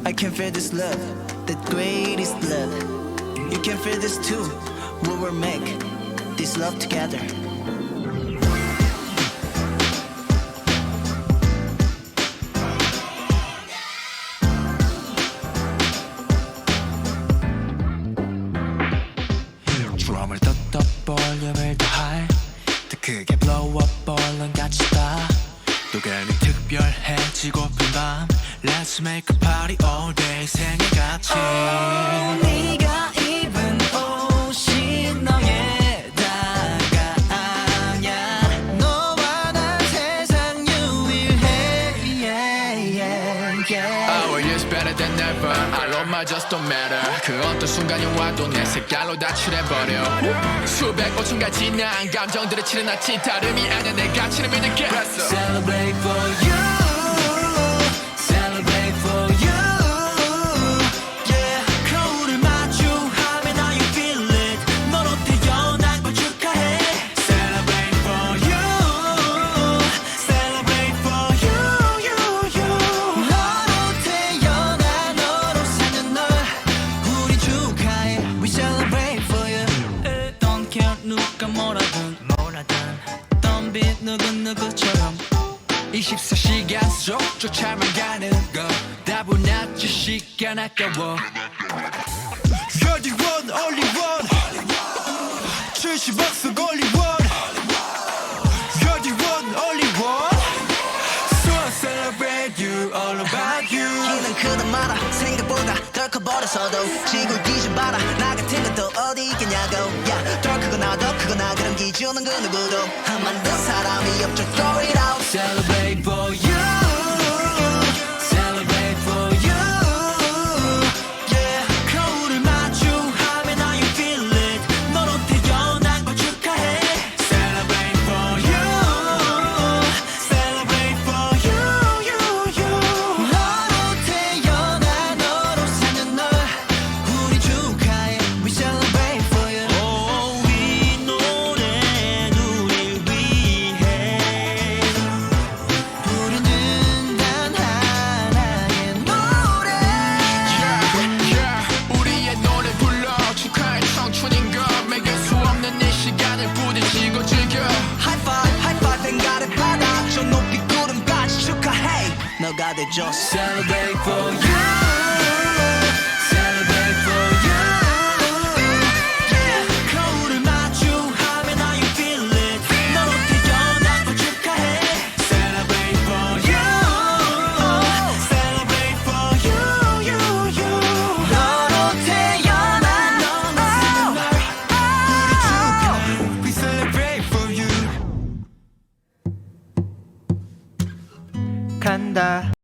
I can feel this love, the greatest love. You can feel this too. We will make this love together. 드럼을 더 볼륨을 더할 더 크게 blow up 얼른같이 또 괜히 특별해지고픈 밤 Let's make a party all day 생일 같이 네가 입은 옷이 너에다가 아냐 너와 난 세상 유일해 Our years better than ever I love my just don't matter 그 어떤 순간이 와도 내 색깔로 다 칠해버려 수백 5천가 지난 감정들을 치는 아침 다름이 아냐 내 가치를 믿을게 Celebrate for you Celebrate for you Yeah 거울을 마주하면 how you feel it 너로 태어난 걸 축하해 Celebrate for you Celebrate for you 너로 태어나 너로 사는 널 우리 축하해 We celebrate for you Don't care 누가 뭐라든 덤빛 누구처럼 24시간 속 쫓아만 가는 거 다분하지 시간 아까워 You're the one only one 70억 속 only one You're the one only one So I celebrate you all about you 키는 크다 말아 생각보다 덜 커버려서도 지구 뒤집어라 나 같은 것도 어디 있겠냐고 야, 덜 크거나 더 크거나 그런 기준은 그 누구도 한 만든 사람이 없죠 Throw it out Celebrate for you Celebrate for you Yeah 거울을 마주하면 how you feel it 너로 태어난 걸 축하해 Celebrate for you Celebrate for you 너로 태어나 너로 사는 널 우리 축하해 We celebrate for you Oh 이 노래는 우리 위해 부르는 단 하나의 노래 우리의 노래 불러 축하해 청춘인 걸 매길 수 없는 이 시간을 부딪히고 즐겨 High five 뱅가를 받아 저 높이 구름까지 축하해 너가 돼줘 Celebrate for you Celebrate for you Yeah 거울을 마주하면 how you feel it 너로 태어난 걸 축하해 Celebrate for you Celebrate for you 너로 태어나 너로 사는 널 우리 축하해 We celebrate for you 간다